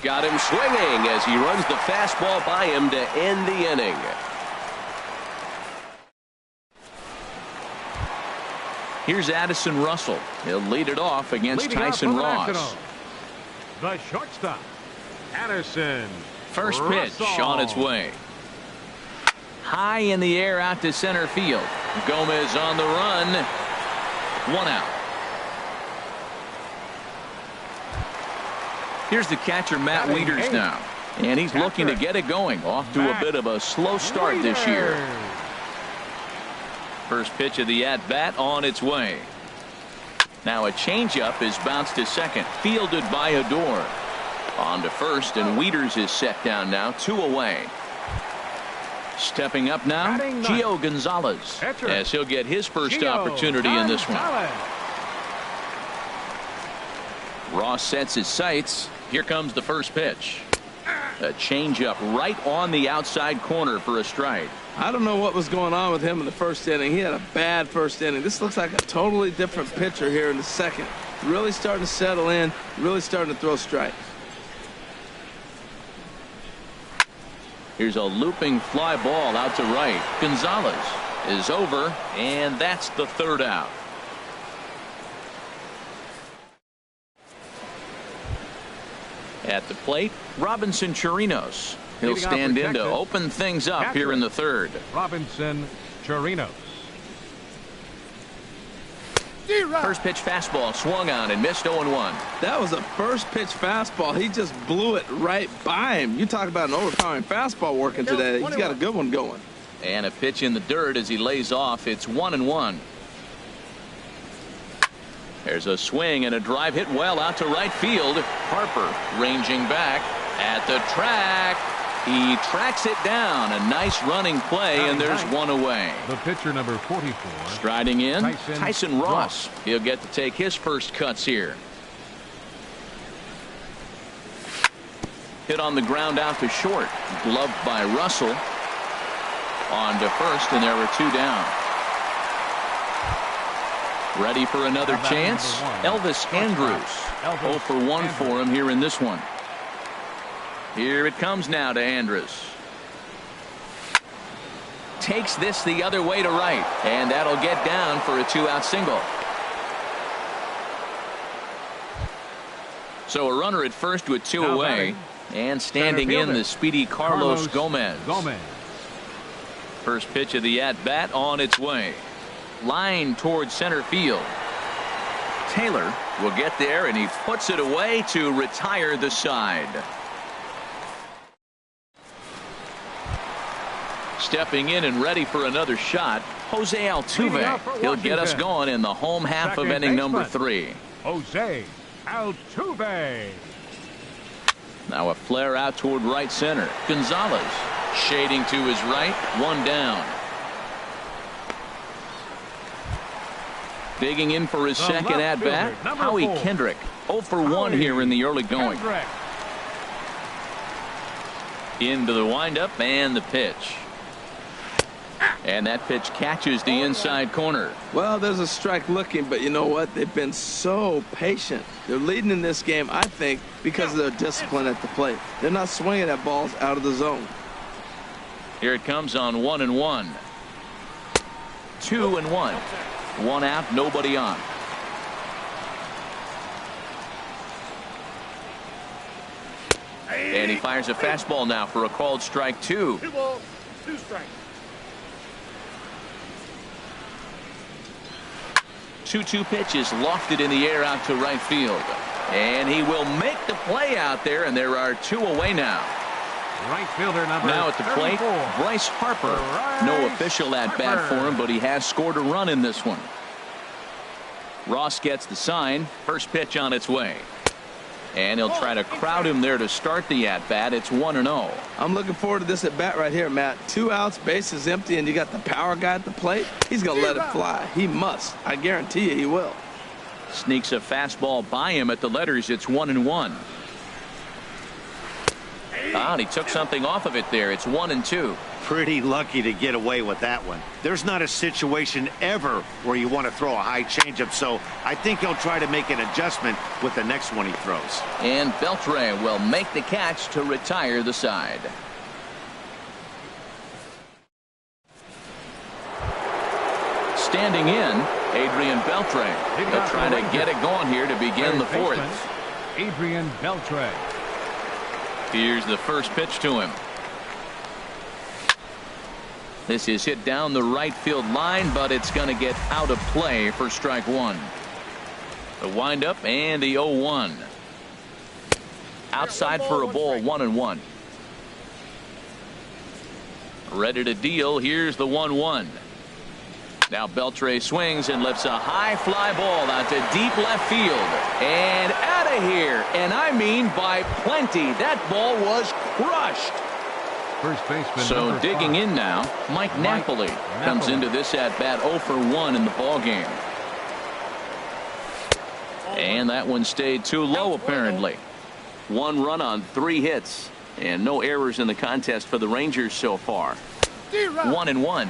Got him swinging as he runs the fastball by him to end the inning. Here's Addison Russell. He'll lead it off against Tyson Ross. The shortstop, Addison. First pitch on its way. High in the air out to center field. Gomez on the run. 1 out. Here's the catcher, Matt Wieters now. And he's looking to get it going. Off to a bit of a slow start this year. First pitch of the at-bat on its way. Now a changeup is bounced to second. Fielded by Odor. On to first, and Wieters is set down now. 2 away. Stepping up now, Gio Gonzalez. As he'll get his first opportunity in this one. Ross sets his sights. Here comes the first pitch. A changeup right on the outside corner for a strike. I don't know what was going on with him in the first inning. He had a bad first inning. This looks like a totally different pitcher here in the second. Really starting to settle in. Really starting to throw strikes. Here's a looping fly ball out to right. Gonzalez is over, and that's the third out. At the plate, Robinson Chirinos. He'll stand in to open things up here in the third. Robinson Chirinos. First pitch fastball swung on and missed 0-1. That was a first pitch fastball. He just blew it right by him. You talk about an overpowering fastball working today. He's got a good one going. And a pitch in the dirt as he lays off. It's 1-1. There's a swing and a drive hit well out to right field. Harper ranging back at the track. He tracks it down. A nice running play, and there's 1 away. The pitcher, number 44. Striding in, Tyson Ross. He'll get to take his first cuts here. Hit on the ground out to short. Gloved by Russell. On to first, and there were 2 down. Ready for another chance? Elvis Andrus. 0 for 1 for him here in this one. Here it comes now to Andrus. Takes this the other way to right, and that'll get down for a 2-out single. So a runner at first with 2 away, and standing in the speedy Carlos Gomez. First pitch of the at-bat on its way. Line towards center field. Taylor will get there, and he puts it away to retire the side. Stepping in and ready for another shot, Jose Altuve. He'll get us going in the home half of inning number 3. Jose Altuve. Now a flare out toward right center. Gonzalez shading to his right. 1 down. Digging in for his second at bat, Howie Kendrick. 0 for 1 here in the early going. Into the windup and the pitch. And that pitch catches the inside corner. Well, there's a strike looking, but you know what? They've been so patient. They're leading in this game, I think, because of their discipline at the plate. They're not swinging at balls out of the zone. Here it comes on 1-1. 2-1. One out, nobody on. And he fires a fastball now for a called strike 2. 2 balls, 2 strikes. 2-2 pitch is lofted in the air out to right field. And he will make the play out there, and there are 2 away now. Right fielder number Now at the plate, 34. Bryce Harper. No official at bat for him, but he has scored a run in this one. Ross gets the sign. First pitch on its way. And he'll try to crowd him there to start the at-bat. It's 1-0. I'm looking forward to this at-bat right here, Matt. 2 outs, base is empty, and you got the power guy at the plate. He's going to let it fly. He must. I guarantee you he will. Sneaks a fastball by him at the letters. It's 1-1. And he took something off of it there. It's 1-2. Pretty lucky to get away with that one. There's not a situation ever where you want to throw a high changeup, so I think he'll try to make an adjustment with the next one he throws. And Beltre will make the catch to retire the side. Standing in, Adrian Beltre. He'll try to get it going here to begin the 4th. Adrian Beltre. Here's the first pitch to him. This is hit down the right field line, but it's going to get out of play for strike 1. The windup and the 0-1. Outside for a ball, 1-1. Ready to deal. Here's the 1-1. Now Beltre swings and lifts a high fly ball out to deep left field. And out of here. And I mean by plenty. That ball was crushed. First baseman. So digging 5. in now, Mike Napoli comes into this at bat 0 for 1 in the ball game. And that one stayed too low apparently. 1 run on 3 hits and no errors in the contest for the Rangers so far. 1-1.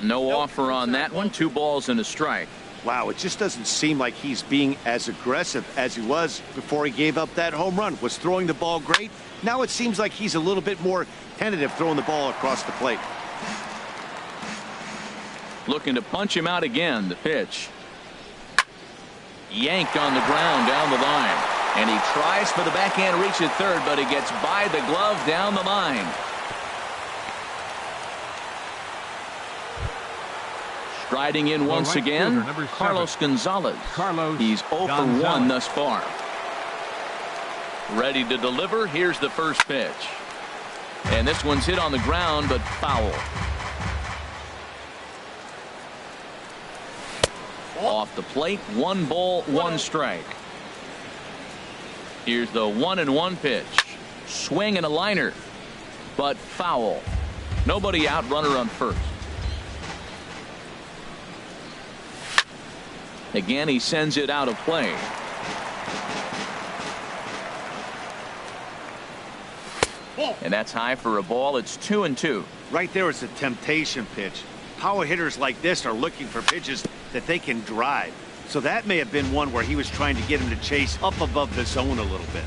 No offer on that one. 2 balls and a strike. Wow, it just doesn't seem like he's being as aggressive as he was before he gave up that home run. Was throwing the ball great. Now it seems like he's a little bit more tentative throwing the ball across the plate. Looking to punch him out again. The pitch. Yanked on the ground down the line. And he tries for the backhand reach at third, but he gets by the glove down the line. Striding in once again, Carlos Gonzalez. He's 0 for 1 thus far. Ready to deliver. Here's the first pitch. And this one's hit on the ground, but foul. Off the plate, 1 ball, 1 strike. Here's the 1-1 pitch. Swing and a liner, but foul. Nobody out, runner on first. Again, he sends it out of play. And that's high for a ball. It's 2-2. Right there is a temptation pitch. Power hitters like this are looking for pitches that they can drive. So that may have been one where he was trying to get him to chase up above the zone a little bit.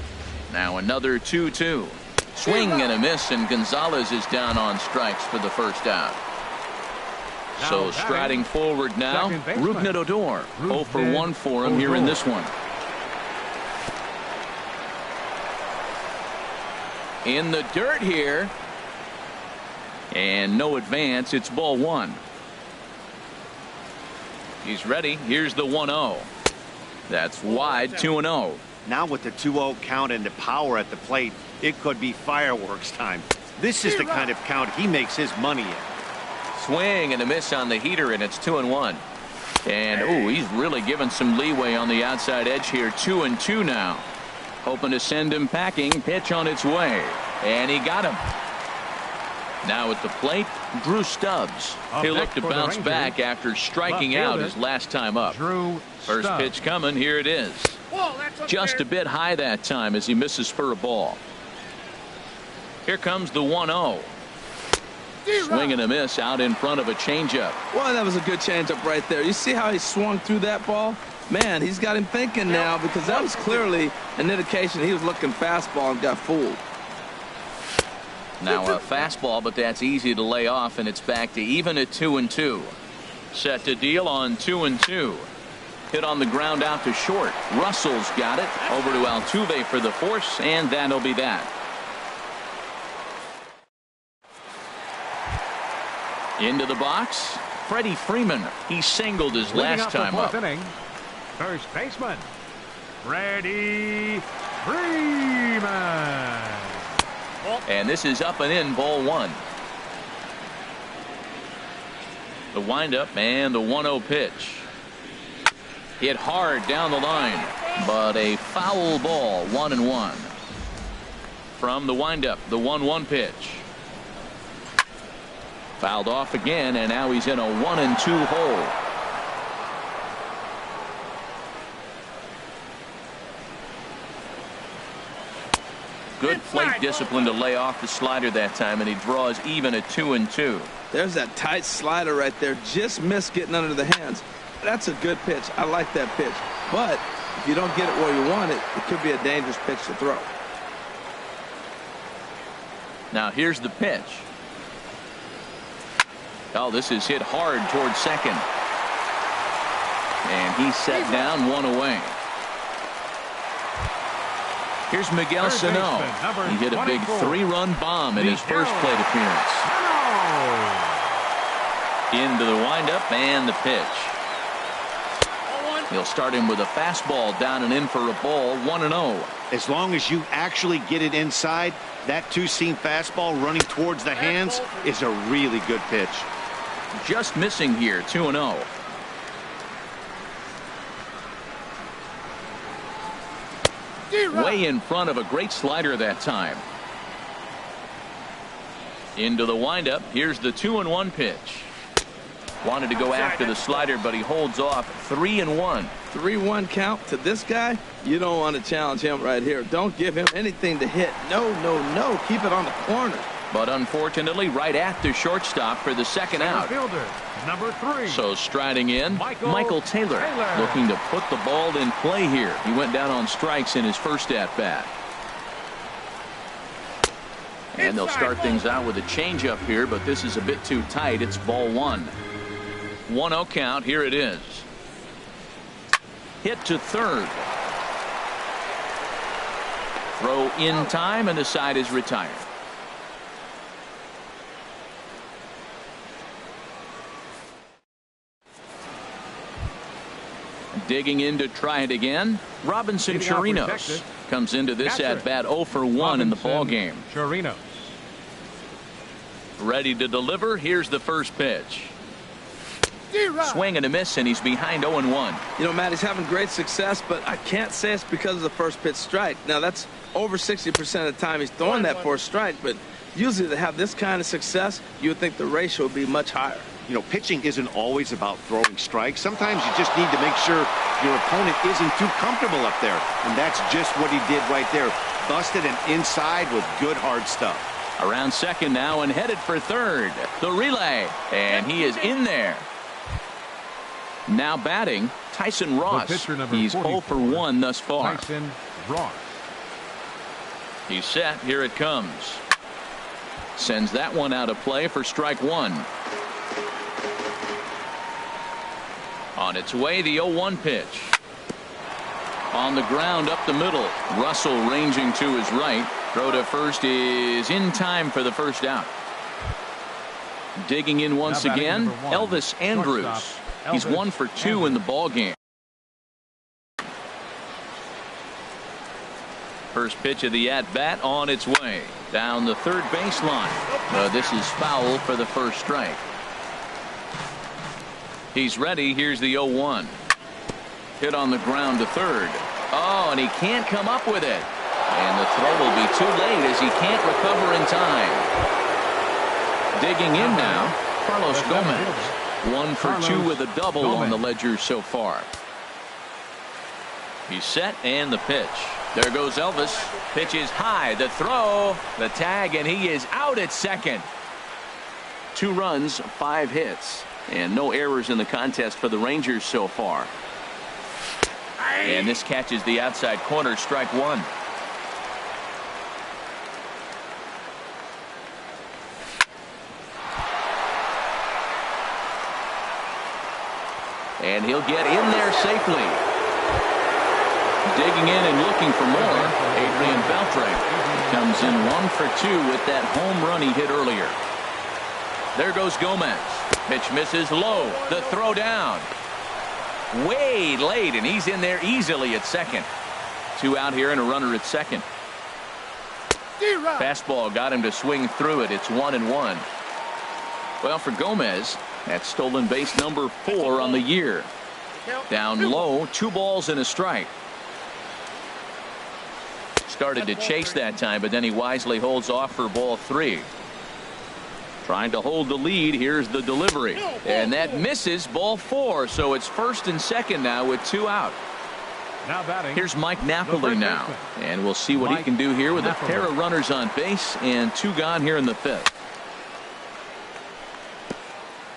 Now another 2-2. Swing and a miss, and Gonzalez is down on strikes for the first out. So striding forward now, Rougned Odor. 0 for 1 for him here in this one. In the dirt here. And no advance. It's ball 1. He's ready. Here's the 1-0. That's wide. 2-0. Now with the 2-0 count and the power at the plate, it could be fireworks time. This is the kind of count he makes his money in. Swing and a miss on the heater, and it's 2-1. And oh, he's really given some leeway on the outside edge here. 2-2 now. Hoping to send him packing. Pitch on its way, and he got him. Now at the plate, Drew Stubbs. He'll look to bounce back after striking out his last time up. First pitch coming. Here it is. Just a bit high that time as he misses for a ball. Here comes the 1-0. Swing and a miss out in front of a changeup. Well, that was a good changeup right there. You see how he swung through that ball? Man, he's got him thinking now, because that was clearly an indication he was looking fastball and got fooled. Now a fastball, but that's easy to lay off, and it's back to even at 2-2. Set to deal on 2-2. Hit on the ground out to short. Russell's got it. Over to Altuve for the force, and that'll be that. Into the box, Freddie Freeman. He singled his last time up. Inning, first baseman, Freddie Freeman. And this is up and in, ball one. The windup and the 1-0 pitch. Hit hard down the line, but a foul ball, 1-1. From the windup, the 1-1 pitch. Fouled off again, and now he's in a 1-2 hole. Good plate discipline to lay off the slider that time, and he draws even at 2-2. There's that tight slider right there. Just missed getting under the hands. That's a good pitch. I like that pitch. But if you don't get it where you want it, it could be a dangerous pitch to throw. Now here's the pitch. Oh, this is hit hard towards second. And he's set down, one away. Here's Miguel Sano. He hit a big 3-run bomb in his first plate appearance. Into the windup and the pitch. He'll start him with a fastball down and in for a ball, 1-0. As long as you actually get it inside, that two-seam fastball running towards the hands is a really good pitch. Just missing here, 2-0. Way in front of a great slider that time. Into the windup. Here's the 2-1 pitch. Wanted to go after the slider, but he holds off. 3-1. 3-1 count to this guy. You don't want to challenge him right here. Don't give him anything to hit. No, no, no. Keep it on the corner. But unfortunately, right at the shortstop for the second out. Fielder, number 3. So striding in, Michael Taylor, looking to put the ball in play here. He went down on strikes in his first at-bat. And they'll start things out with a changeup here, but this is a bit too tight. It's ball one. 1-0 count. Here it is. Hit to third. Throw in time, and the side is retired. Digging in to try it again. Robinson Chirinos comes into this at bat 0 for 1 in the ball game. Chirinos. Ready to deliver. Here's the first pitch. Swing and a miss, and he's behind 0-1. You know, Matt, he's having great success, but I can't say it's because of the first pitch strike. Now, that's over 60% of the time he's throwing that for a strike, but usually to have this kind of success, you would think the ratio would be much higher. You know, pitching isn't always about throwing strikes. Sometimes you just need to make sure your opponent isn't too comfortable up there. And that's just what he did right there. Busted and inside with good hard stuff. Around second now and headed for third. The relay. And he is in there. Now batting, Tyson Ross. He's 0 for 1 thus far. Tyson Ross. He's set. Here it comes. Sends that one out of play for strike one. On its way, the 0-1 pitch. On the ground up the middle. Russell ranging to his right. Throw to first is in time for the first out. Digging in once again, Elvis Andrus. He's 1 for 2 in the ball game. First pitch of the at-bat on its way. Down the third baseline. This is foul for the first strike. He's ready. Here's the 0-1. Hit on the ground to third. Oh, and he can't come up with it. And the throw will be too late as he can't recover in time. Digging in now, Carlos Gomez. 1 for 2 with a double on the ledger so far. He's set and the pitch. There goes Elvis. Pitch is high. The throw, the tag, and he is out at second. 2 runs, 5 hits, and no errors in the contest for the Rangers so far. And this catches the outside corner, strike 1. And he'll get in there safely. Digging in and looking for more, Adrian Beltre comes in 1 for 2 with that home run he hit earlier. There goes Gomez. Pitch misses low. The throw down. Way late, and he's in there easily at second. 2 out here and a runner at second. Fastball got him to swing through it. It's 1-1. Well, for Gomez, that's stolen base number 4 on the year. Down low, 2 balls and a strike. Started to chase that time, but then he wisely holds off for ball 3. Trying to hold the lead. Here's the delivery, and that misses, ball 4. So it's first and second now with 2 out. Now batting. Here's Mike Napoli now, and we'll see what he can do here with a pair of runners on base and 2 gone here in the 5th.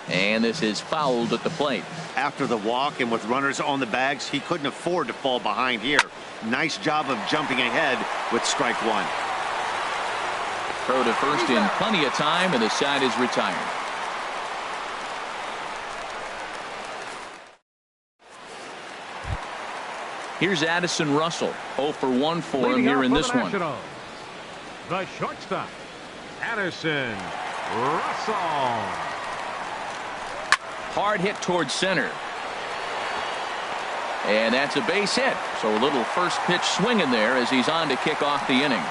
And this is fouled at the plate. After the walk and with runners on the bags, he couldn't afford to fall behind here. Nice job of jumping ahead with strike 1. Throw to first in plenty of time, and the side is retired. Here's Addison Russell. 0 for 1 for him here in this one. The shortstop, Addison Russell. Hard hit towards center. And that's a base hit. So a little first pitch swinging there as he's on to kick off the inning.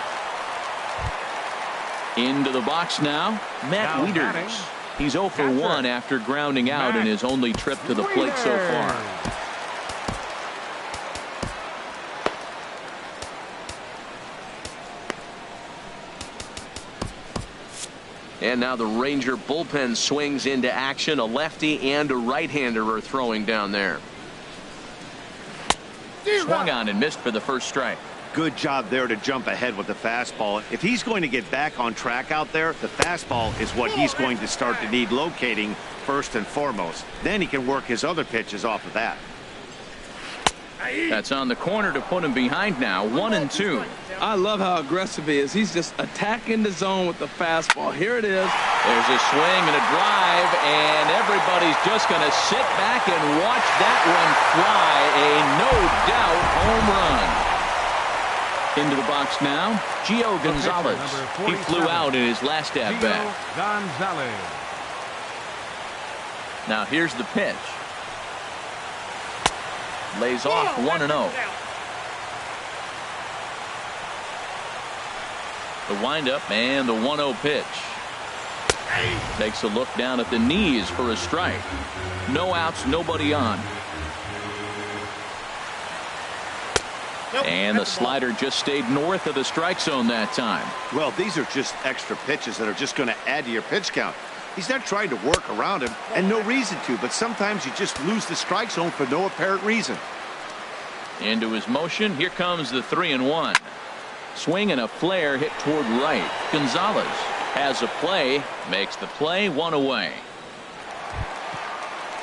Into the box now, Matt Wieters. He's 0 for 1 after grounding out in his only trip to the plate so far. And now the Ranger bullpen swings into action. A lefty and a right-hander are throwing down there. Swung on and missed for the first strike. Good job there to jump ahead with the fastball. If he's going to get back on track out there, the fastball is what he's going to start to need locating first and foremost. Then he can work his other pitches off of that. That's on the corner to put him behind now. 1-2. I love how aggressive he is. He's just attacking the zone with the fastball. Here it is. There's a swing and a drive, and everybody's just going to sit back and watch that one fly. A no-doubt home run. Into the box now, Gio Gonzalez. He flew out in his last at-bat. Gonzalez. Now here's the pitch. Lays off 1-0. The windup and the 1-0 pitch. Takes a look down at the knees for a strike. No outs, nobody on. And the slider just stayed north of the strike zone that time. Well, these are just extra pitches that are just going to add to your pitch count. He's not trying to work around him, and no reason to, but sometimes you just lose the strike zone for no apparent reason. Into his motion, here comes the 3-1. Swing and a flare hit toward right. Gonzalez has a play, makes the play, 1 away.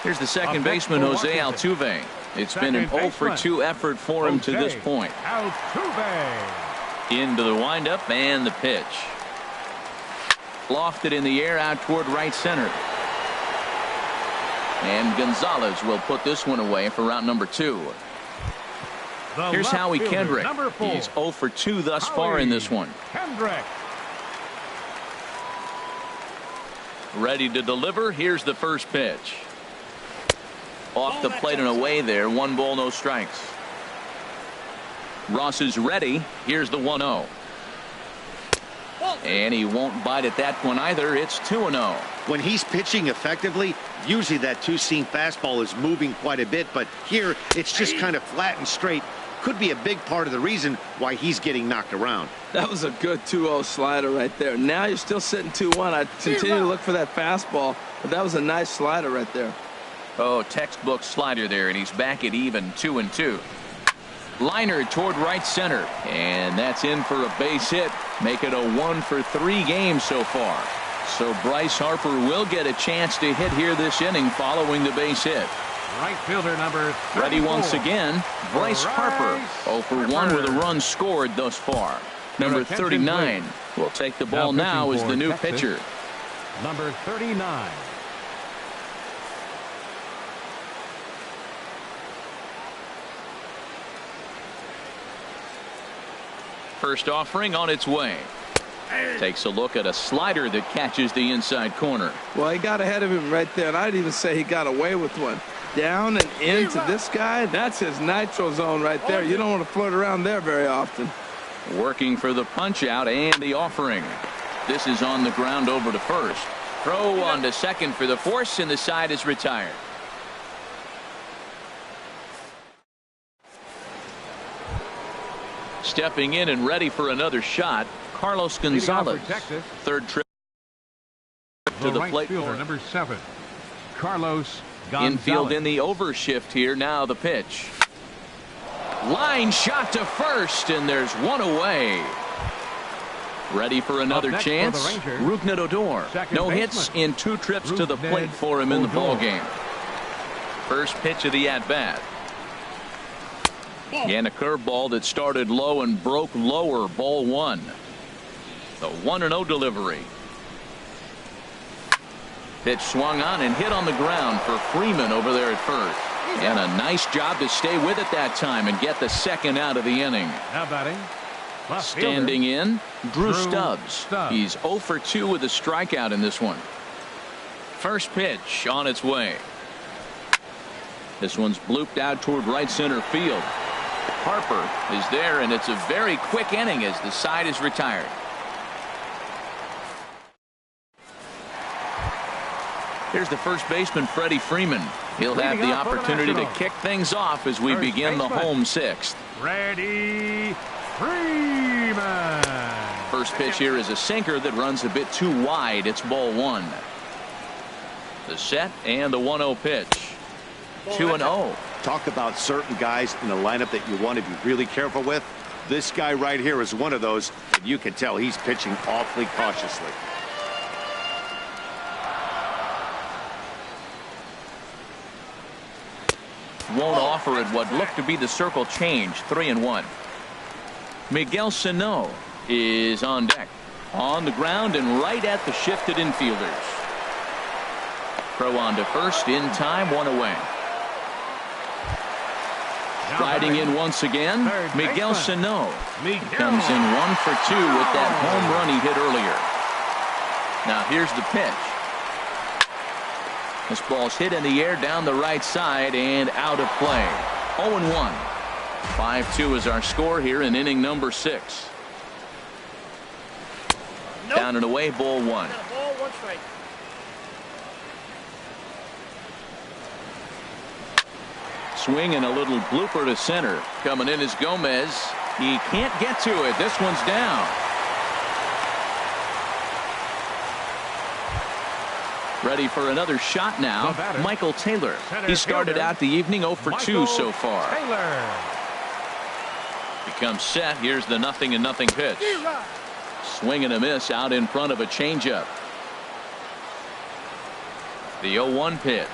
Here's the second baseman, Jose Altuve. It's been an 0 for 2 effort for him to this point. Into the windup and the pitch. Lofted in the air out toward right center. And Gonzalez will put this one away for route number 2. Here's Howie Kendrick. He's 0 for 2 thus far in this one. Kendrick. Ready to deliver. Here's the first pitch. Off the plate and away there. 1 ball, no strikes. Ross is ready. Here's the 1-0. And he won't bite at that one either. It's 2-0. When he's pitching effectively, usually that two-seam fastball is moving quite a bit, but here it's just kind of flat and straight. could be a big part of the reason why he's getting knocked around. That was a good 2-0 slider right there. Now you're still sitting 2-1. I continue to look for that fastball, but that was a nice slider right there. Oh, textbook slider there, and he's back at even 2-2. Liner toward right center, and that's in for a base hit. Make it a 1-for-3 game so far. So Bryce Harper will get a chance to hit here this inning following the base hit. Right fielder number 34. Ready once again, Bryce Harper. 0 for 1 with a run scored thus far. Number 39 will take the ball now as the new pitcher. Number 39. First offering on its way. Takes a look at a slider that catches the inside corner. Well, he got ahead of him right there, and I'd even say he got away with one. Down and into this guy, that's his nitro zone right there. You don't want to float around there very often. Working for the punch out and the offering. This is on the ground over to first. Throw on to second for the force, and the side is retired. Stepping in and ready for another shot, Carlos Gonzalez. Third trip to the plate. Fielder, number 7, Carlos Gonzalez. Infield in the overshift here. Now the pitch. Line shot to first, and there's one away. Ready for another chance. Rougned Odor. No hits in 2 trips to the plate for him in the ballgame. First pitch of the at-bat. And a curveball that started low and broke lower. Ball 1. The 1-0 delivery. Pitch swung on and hit on the ground for Freeman over there at first. And a nice job to stay with it that time and get the second out of the inning. Now batting. Standing in, Drew Stubbs. He's 0 for 2 with a strikeout in this one. First pitch on its way. This one's blooped out toward right center field. Harper is there, and it's a very quick inning as the side is retired. Here's the first baseman, Freddie Freeman. He'll have the opportunity to kick things off as we begin the home 6th. Freddie Freeman. First pitch here is a sinker that runs a bit too wide. It's ball 1. The set and the 1-0 pitch. 2-0. Talk about certain guys in the lineup that you want to be really careful with. This guy right here is one of those, and you can tell he's pitching awfully cautiously. Won't offer it what looked to be the circle change. 3-1. Miguel Sano is on deck. On the ground and right at the shifted infielders. Throw on to first in time. 1 away. Riding in once again, Miguel Sano comes in 1 for 2 with that home run he hit earlier. Now here's the pitch. This ball's hit in the air down the right side and out of play. 0-1. 5-2 is our score here in inning number 6. Down and away, ball 1. Swing and a little blooper to center. Coming in is Gomez. He can't get to it. This one's down. Ready for another shot now. Michael Taylor. He started out the evening 0 for 2 so far. Becomes set. Here's the 0-0 pitch. Swing and a miss out in front of a changeup. The 0-1 pitch.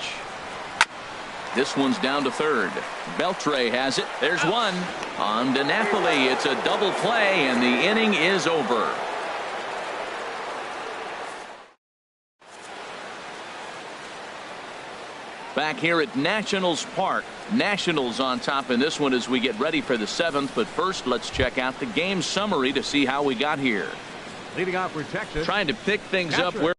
This one's down to third. Beltre has it. There's one. On to Napoli. It's a double play, and the inning is over. Back here at Nationals Park. Nationals on top in this one as we get ready for the 7th. But first, let's check out the game summary to see how we got here. Leading off for Texas. Trying to pick things up where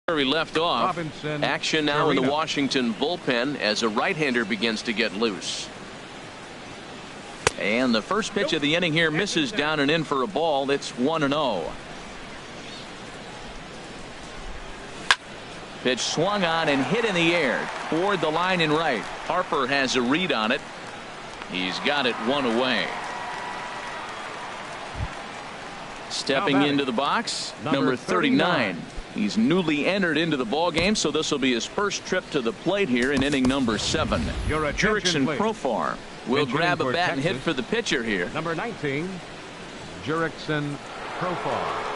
we left off. Robinson, action now in the Washington bullpen as a right-hander begins to get loose. And the first pitch of the inning here misses down and in for a ball. It's 1-0. Pitch swung on and hit in the air toward the line and right. Harper has a read on it. He's got it one away. Stepping into the box, number 39. He's newly entered into the ball game, so this will be his first trip to the plate here in inning number 7. Jurickson Profar will grab a bat and hit for the pitcher here. Number 19, Jurickson Profar.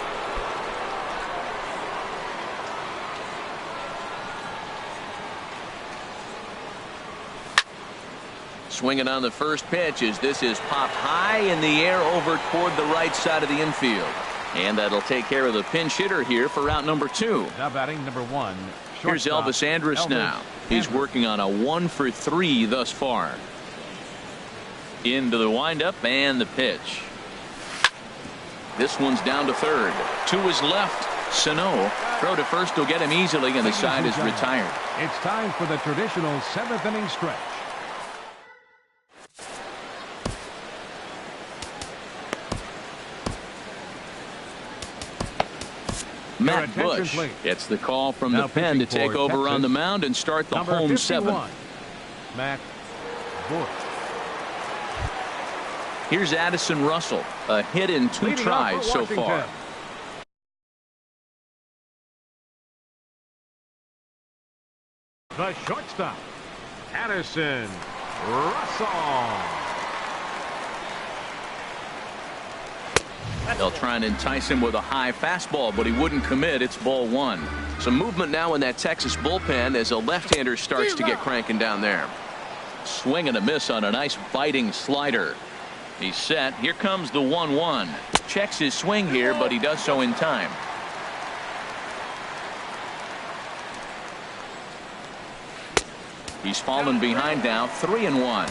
Swinging on the first pitch as this is popped high in the air over toward the right side of the infield. And that'll take care of the pinch hitter here for out number 2. Now batting number 1. Here's Elvis Andrus now. He's working on a 1-for-3 thus far. Into the windup and the pitch. This one's down to third. To his left. Sano. Throw to first will get him easily, and the side is retired. It's time for the traditional 7th inning stretch. Matt Bush gets the call from the pen to take over on the mound and start the home 7. Matt Bush. Here's Addison Russell, a hit in 2 tries so far. The shortstop, Addison Russell. They'll try and entice him with a high fastball, but he wouldn't commit. It's ball 1. Some movement now in that Texas bullpen as a left-hander starts to get cranking down there. Swing and a miss on a nice biting slider. He's set. Here comes the 1-1. Checks his swing here, but he does so in time. He's fallen behind now, 3-1.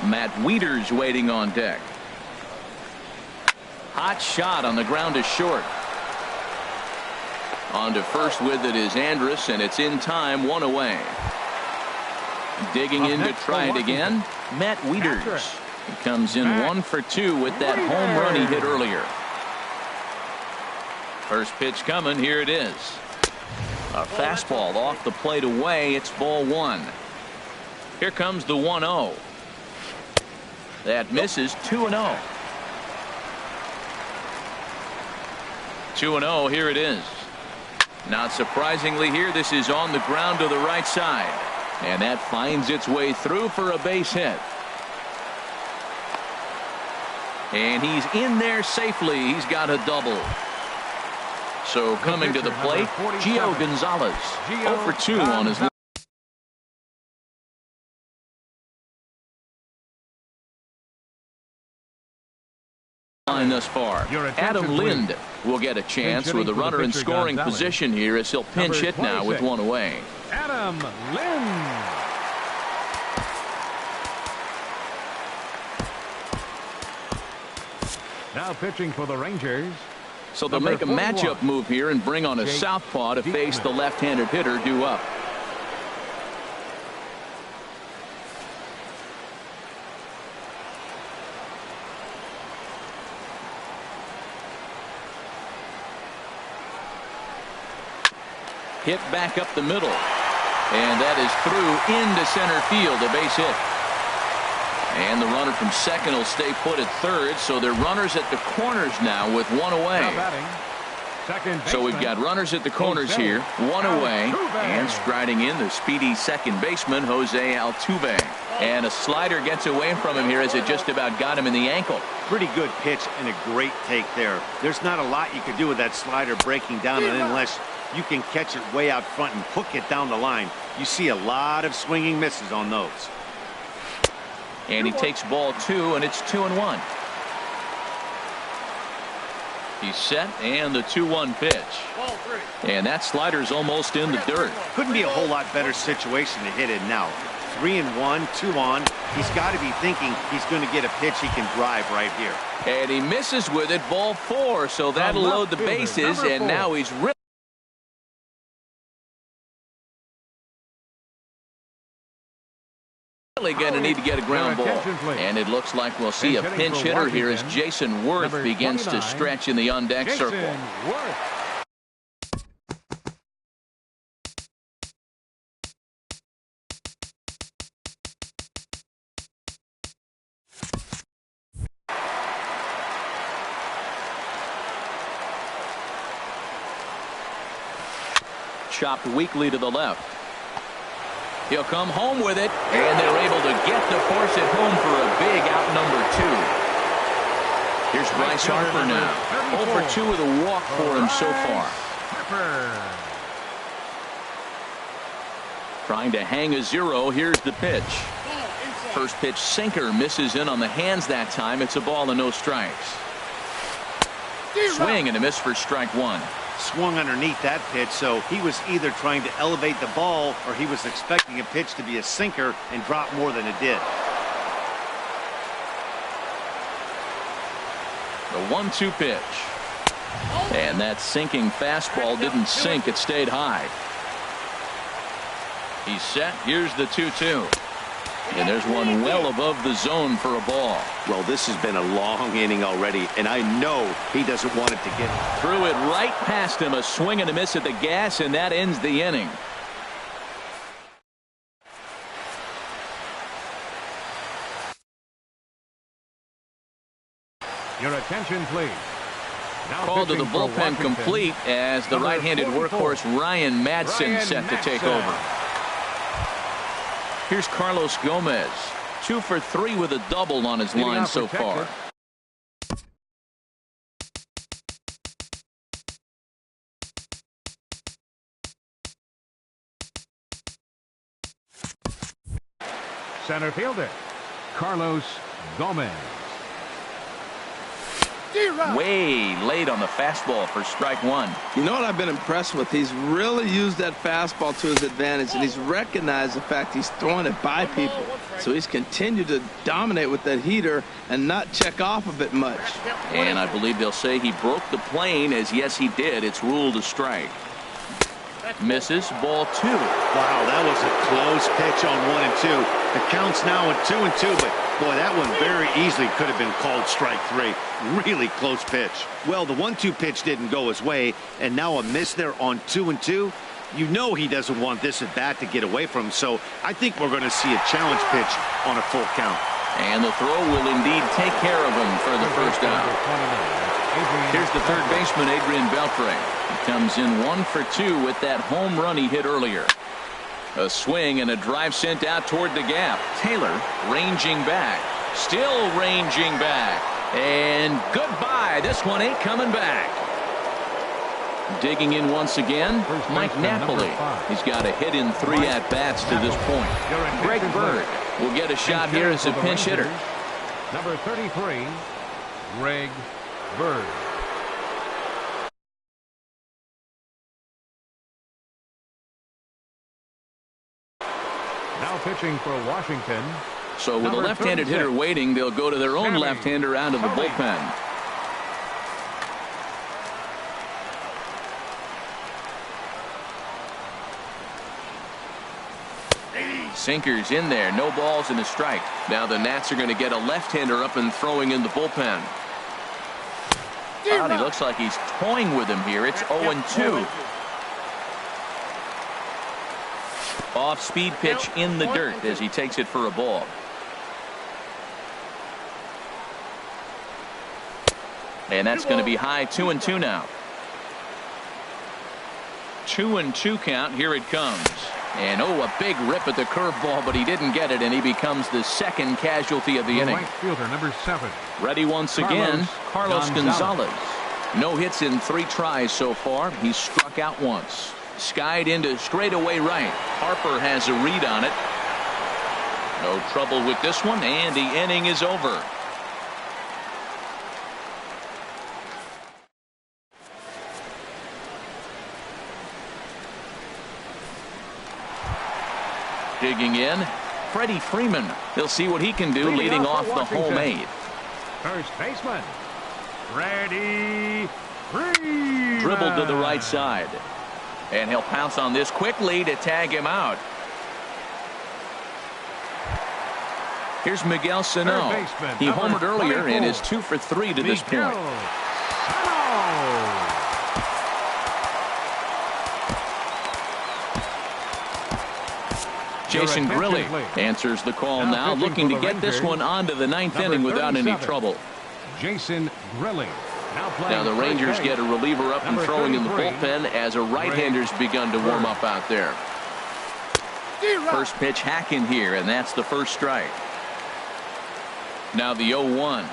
Matt Wieters waiting on deck. Hot shot on the ground to short. On to first with it is Andrus, and it's in time, 1 away. Digging in to try it again, Matt Wieters. He comes in 1 for 2 with that home run he hit earlier. First pitch coming, here it is. A fastball off the plate away. It's ball 1. Here comes the 1-0. That misses. 2-0. 2-0. Here it is. Not surprisingly here, this is on the ground to the right side. And that finds its way through for a base hit. And he's in there safely. He's got a double. So coming to the plate, Gio Gonzalez. 0 for 2 on his line thus far. Adam Lind will get a chance with a runner in scoring position here as he'll pinch hit now with 1 away. Adam Lind. Now pitching for the Rangers. So they'll make a matchup move here and bring on a southpaw to face the left-handed hitter due up. Hit back up the middle. And that is through into center field, a base hit. And the runner from second will stay put at third, so they're runners at the corners now with 1 away. So we've got runners at the corners here, 1 away, and striding in the speedy second baseman, Jose Altuve. And a slider gets away from him here as it just about got him in the ankle. Pretty good pitch and a great take there. There's not a lot you could do with that slider breaking down, and unless you can catch it way out front and hook it down the line, you see a lot of swinging misses on those. And he takes ball 2, and it's 2-1. He's set, and the 2-1 pitch. And that slider's almost in the dirt. Couldn't be a whole lot better situation to hit it now. 3-1, 2 on. He's got to be thinking he's going to get a pitch he can drive right here. And he misses with it, ball 4, so that'll load the bases, and now he's really going to need to get a ground ball. And it looks like we'll see a pinch hitter here as Jason Worth begins to stretch in the on-deck circle. chopped weakly to the left. He'll come home with it, and they're able to get the force at home for a big out number 2. Here's Bryce Harper now. 0 for 2 with a walk for him so far. Trying to hang a 0. Here's the pitch. First pitch sinker misses in on the hands that time. It's a ball and no strikes. Swing and a miss for strike 1. Swung underneath that pitch, so he was either trying to elevate the ball or he was expecting a pitch to be a sinker and drop more than it did. The 1-2 pitch. And that sinking fastball didn't sink. It stayed high. He's set. Here's the 2-2. And there's one well above the zone for a ball. Well, this has been a long inning already, and I know he doesn't want it to get. Threw it right past him. A swing and a miss at the gas, and that ends the inning. Your attention, please. Now call to the pitching for bullpen Washington, complete as the right-handed workhorse Ryan Madsen set to take over. Here's Carlos Gomez. 2 for 3 with a double on his line so far. Center fielder Carlos Gomez. Way late on the fastball for strike 1. You know what I've been impressed with? He's really used that fastball to his advantage, and he's recognized the fact he's throwing it by people. So he's continued to dominate with that heater and not check off of it much. And I believe they'll say he broke the plane, as yes he did. It's ruled a strike. Misses. Ball 2. Wow, that was a close pitch on 1 and 2. The count's now at 2 and 2, but boy, that one very easily could have been called strike 3. Really close pitch. Well, the 1-2 pitch didn't go his way, and now a miss there on 2 and 2. You know he doesn't want this at bat to get away from him, so I think we're going to see a challenge pitch on a full count. And the throw will indeed take care of him for the first out. Here's the third baseman, Adrian Beltre. He comes in 1 for 2 with that home run he hit earlier. A swing and a drive sent out toward the gap. Taylor ranging back. Still ranging back. And goodbye. This one ain't coming back. Digging in once again, Mike Napoli. He's got a hit in 3 at-bats to this point. Greg Bird will get a shot here as a pinch hitter. Number 33, Greg Bird. Now pitching for Washington. So with a left-handed hitter waiting, they'll go to their own left-hander out of the bullpen. Sinkers in there. No balls and a strike. Now the Nats are going to get a left-hander up and throwing in the bullpen. He looks like he's toying with him here. It's 0-2. Off-speed pitch in the dirt as he takes it for a ball. And that's going to be high. 2-2 now. 2-2 count. Here it comes. And a big rip at the curveball, but he didn't get it, and he becomes the second casualty of the inning. Right fielder, number 7. Ready once again, Carlos Gonzalez. No hits in 3 tries so far. He's struck out once. Skied into straightaway right. Harper has a read on it. No trouble with this one, and the inning is over. Digging in, Freddie Freeman. He'll see what he can do leading off the homemade. First baseman, Freddie Freeman. Dribbled to the right side. And he'll pounce on this quickly to tag him out. Here's Miguel Sano. He homered earlier and is 2 for 3 to this point. Jason Grilli answers the call now, looking to get this one onto the 9th inning without any trouble. Jason Grilli. Now the Rangers get a reliever up and throwing in the bullpen as a right-hander's begun to warm up out there. First pitch hacking here, and that's the first strike. Now the 0-1.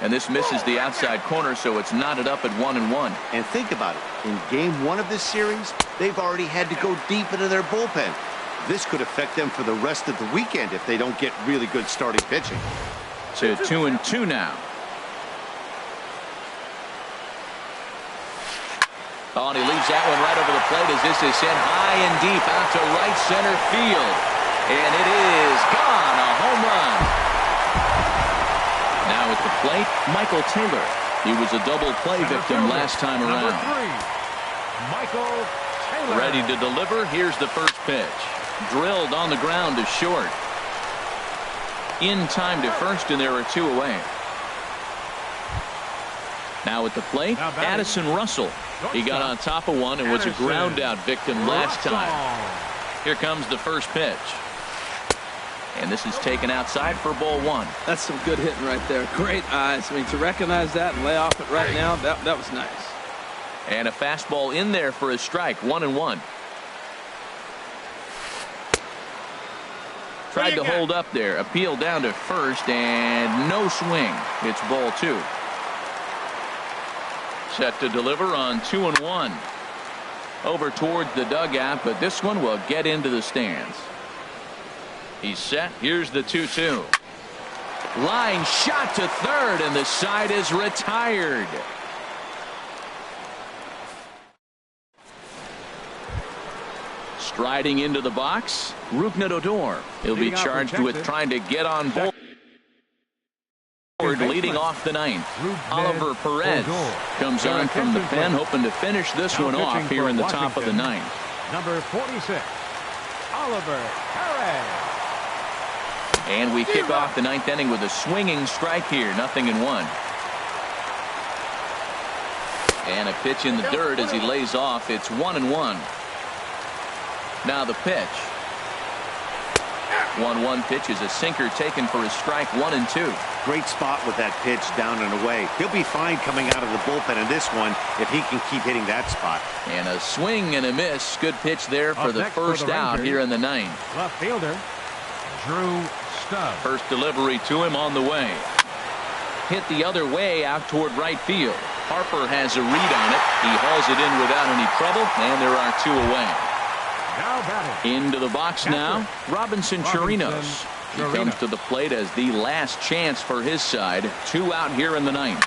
And this misses the outside corner, so it's knotted up at 1-1. And think about it. In game 1 of this series, they've already had to go deep into their bullpen. This could affect them for the rest of the weekend if they don't get really good starting pitching. To 2-2 now. Oh, and he leaves that one right over the plate as this is sent high and deep out to right center field. And it is gone, a home run. Now at the plate, Michael Taylor. He was a double play victim last time around. Michael Taylor. Ready to deliver. Here's the first pitch. Drilled on the ground to short. In time to first, and there are 2 away. Now at the plate, Addison Russell. He got on top of one and was a ground out victim last time. Here comes the first pitch. And this is taken outside for ball 1. That's some good hitting right there. Great eyes. I mean, to recognize that and lay off it right now, that was nice. And a fastball in there for a strike, 1-1. Tried to hold up there. Appeal down to first, and no swing. It's ball 2. Set to deliver on 2-1. Over towards the dugout, but this one will get into the stands. He's set. Here's the 2-2. Line shot to third, and the side is retired. Striding into the box, Rougned Odor. He'll be charged with trying to get on board. Leading off the 9th, Oliver Perez comes on from the pen, hoping to finish this one off here in the top of the 9th. Number 46, Oliver Perez. And we kick off the 9th inning with a swinging strike here, 0-1. And a pitch in the dirt as he lays off. It's 1-1. Now the pitch. 1-1 pitch is a sinker taken for a strike, 1-2. Great spot with that pitch down and away. He'll be fine coming out of the bullpen in this one if he can keep hitting that spot. And a swing and a miss. Good pitch there for the first out here in the 9th. Left fielder, Drew Stubb. First delivery to him on the way. Hit the other way out toward right field. Harper has a read on it. He hauls it in without any trouble, and there are 2 away. Now batting. Into the box now, Robinson Chirinos. He comes to the plate as the last chance for his side. 2 out here in the 9th.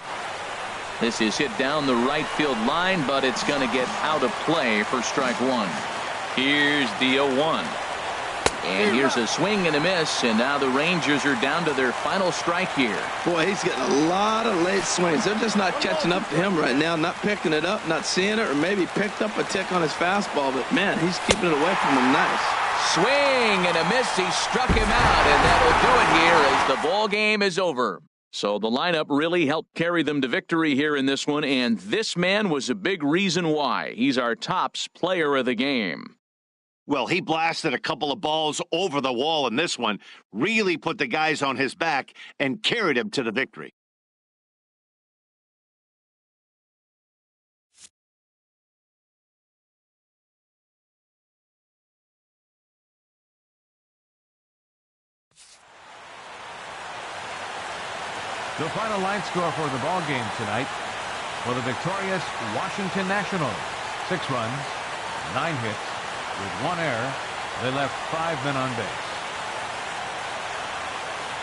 This is hit down the right field line, but it's going to get out of play for strike 1. Here's the 0-1. And here's a swing and a miss, and now the Rangers are down to their final strike here. Boy, he's getting a lot of late swings. They're just not catching up to him right now, not picking it up, not seeing it, or maybe picked up a tick on his fastball, but man, he's keeping it away from him nice. Swing and a miss. He struck him out, and that'll do it here as the ball game is over. So the lineup really helped carry them to victory here in this one, and this man was a big reason why. He's our tops player of the game. Well, he blasted a couple of balls over the wall in this one, really put the guys on his back and carried him to the victory. The final line score for the ball game tonight for the victorious Washington Nationals: 6 runs, 9 hits. With 1 error, they left 5 men on base.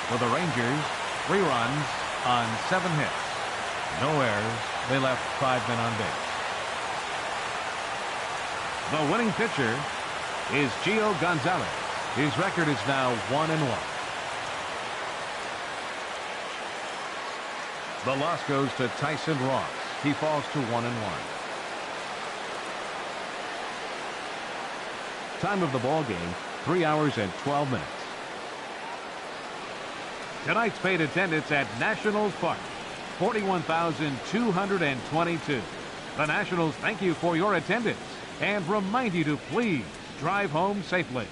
For the Rangers, 3 runs on 7 hits. No errors, they left 5 men on base. The winning pitcher is Gio Gonzalez. His record is now 1-1. The loss goes to Tyson Ross. He falls to 1-1. Time of the ball game, 3 hours and 12 minutes. Tonight's paid attendance at Nationals Park, 41,222. The Nationals thank you for your attendance and remind you to please drive home safely.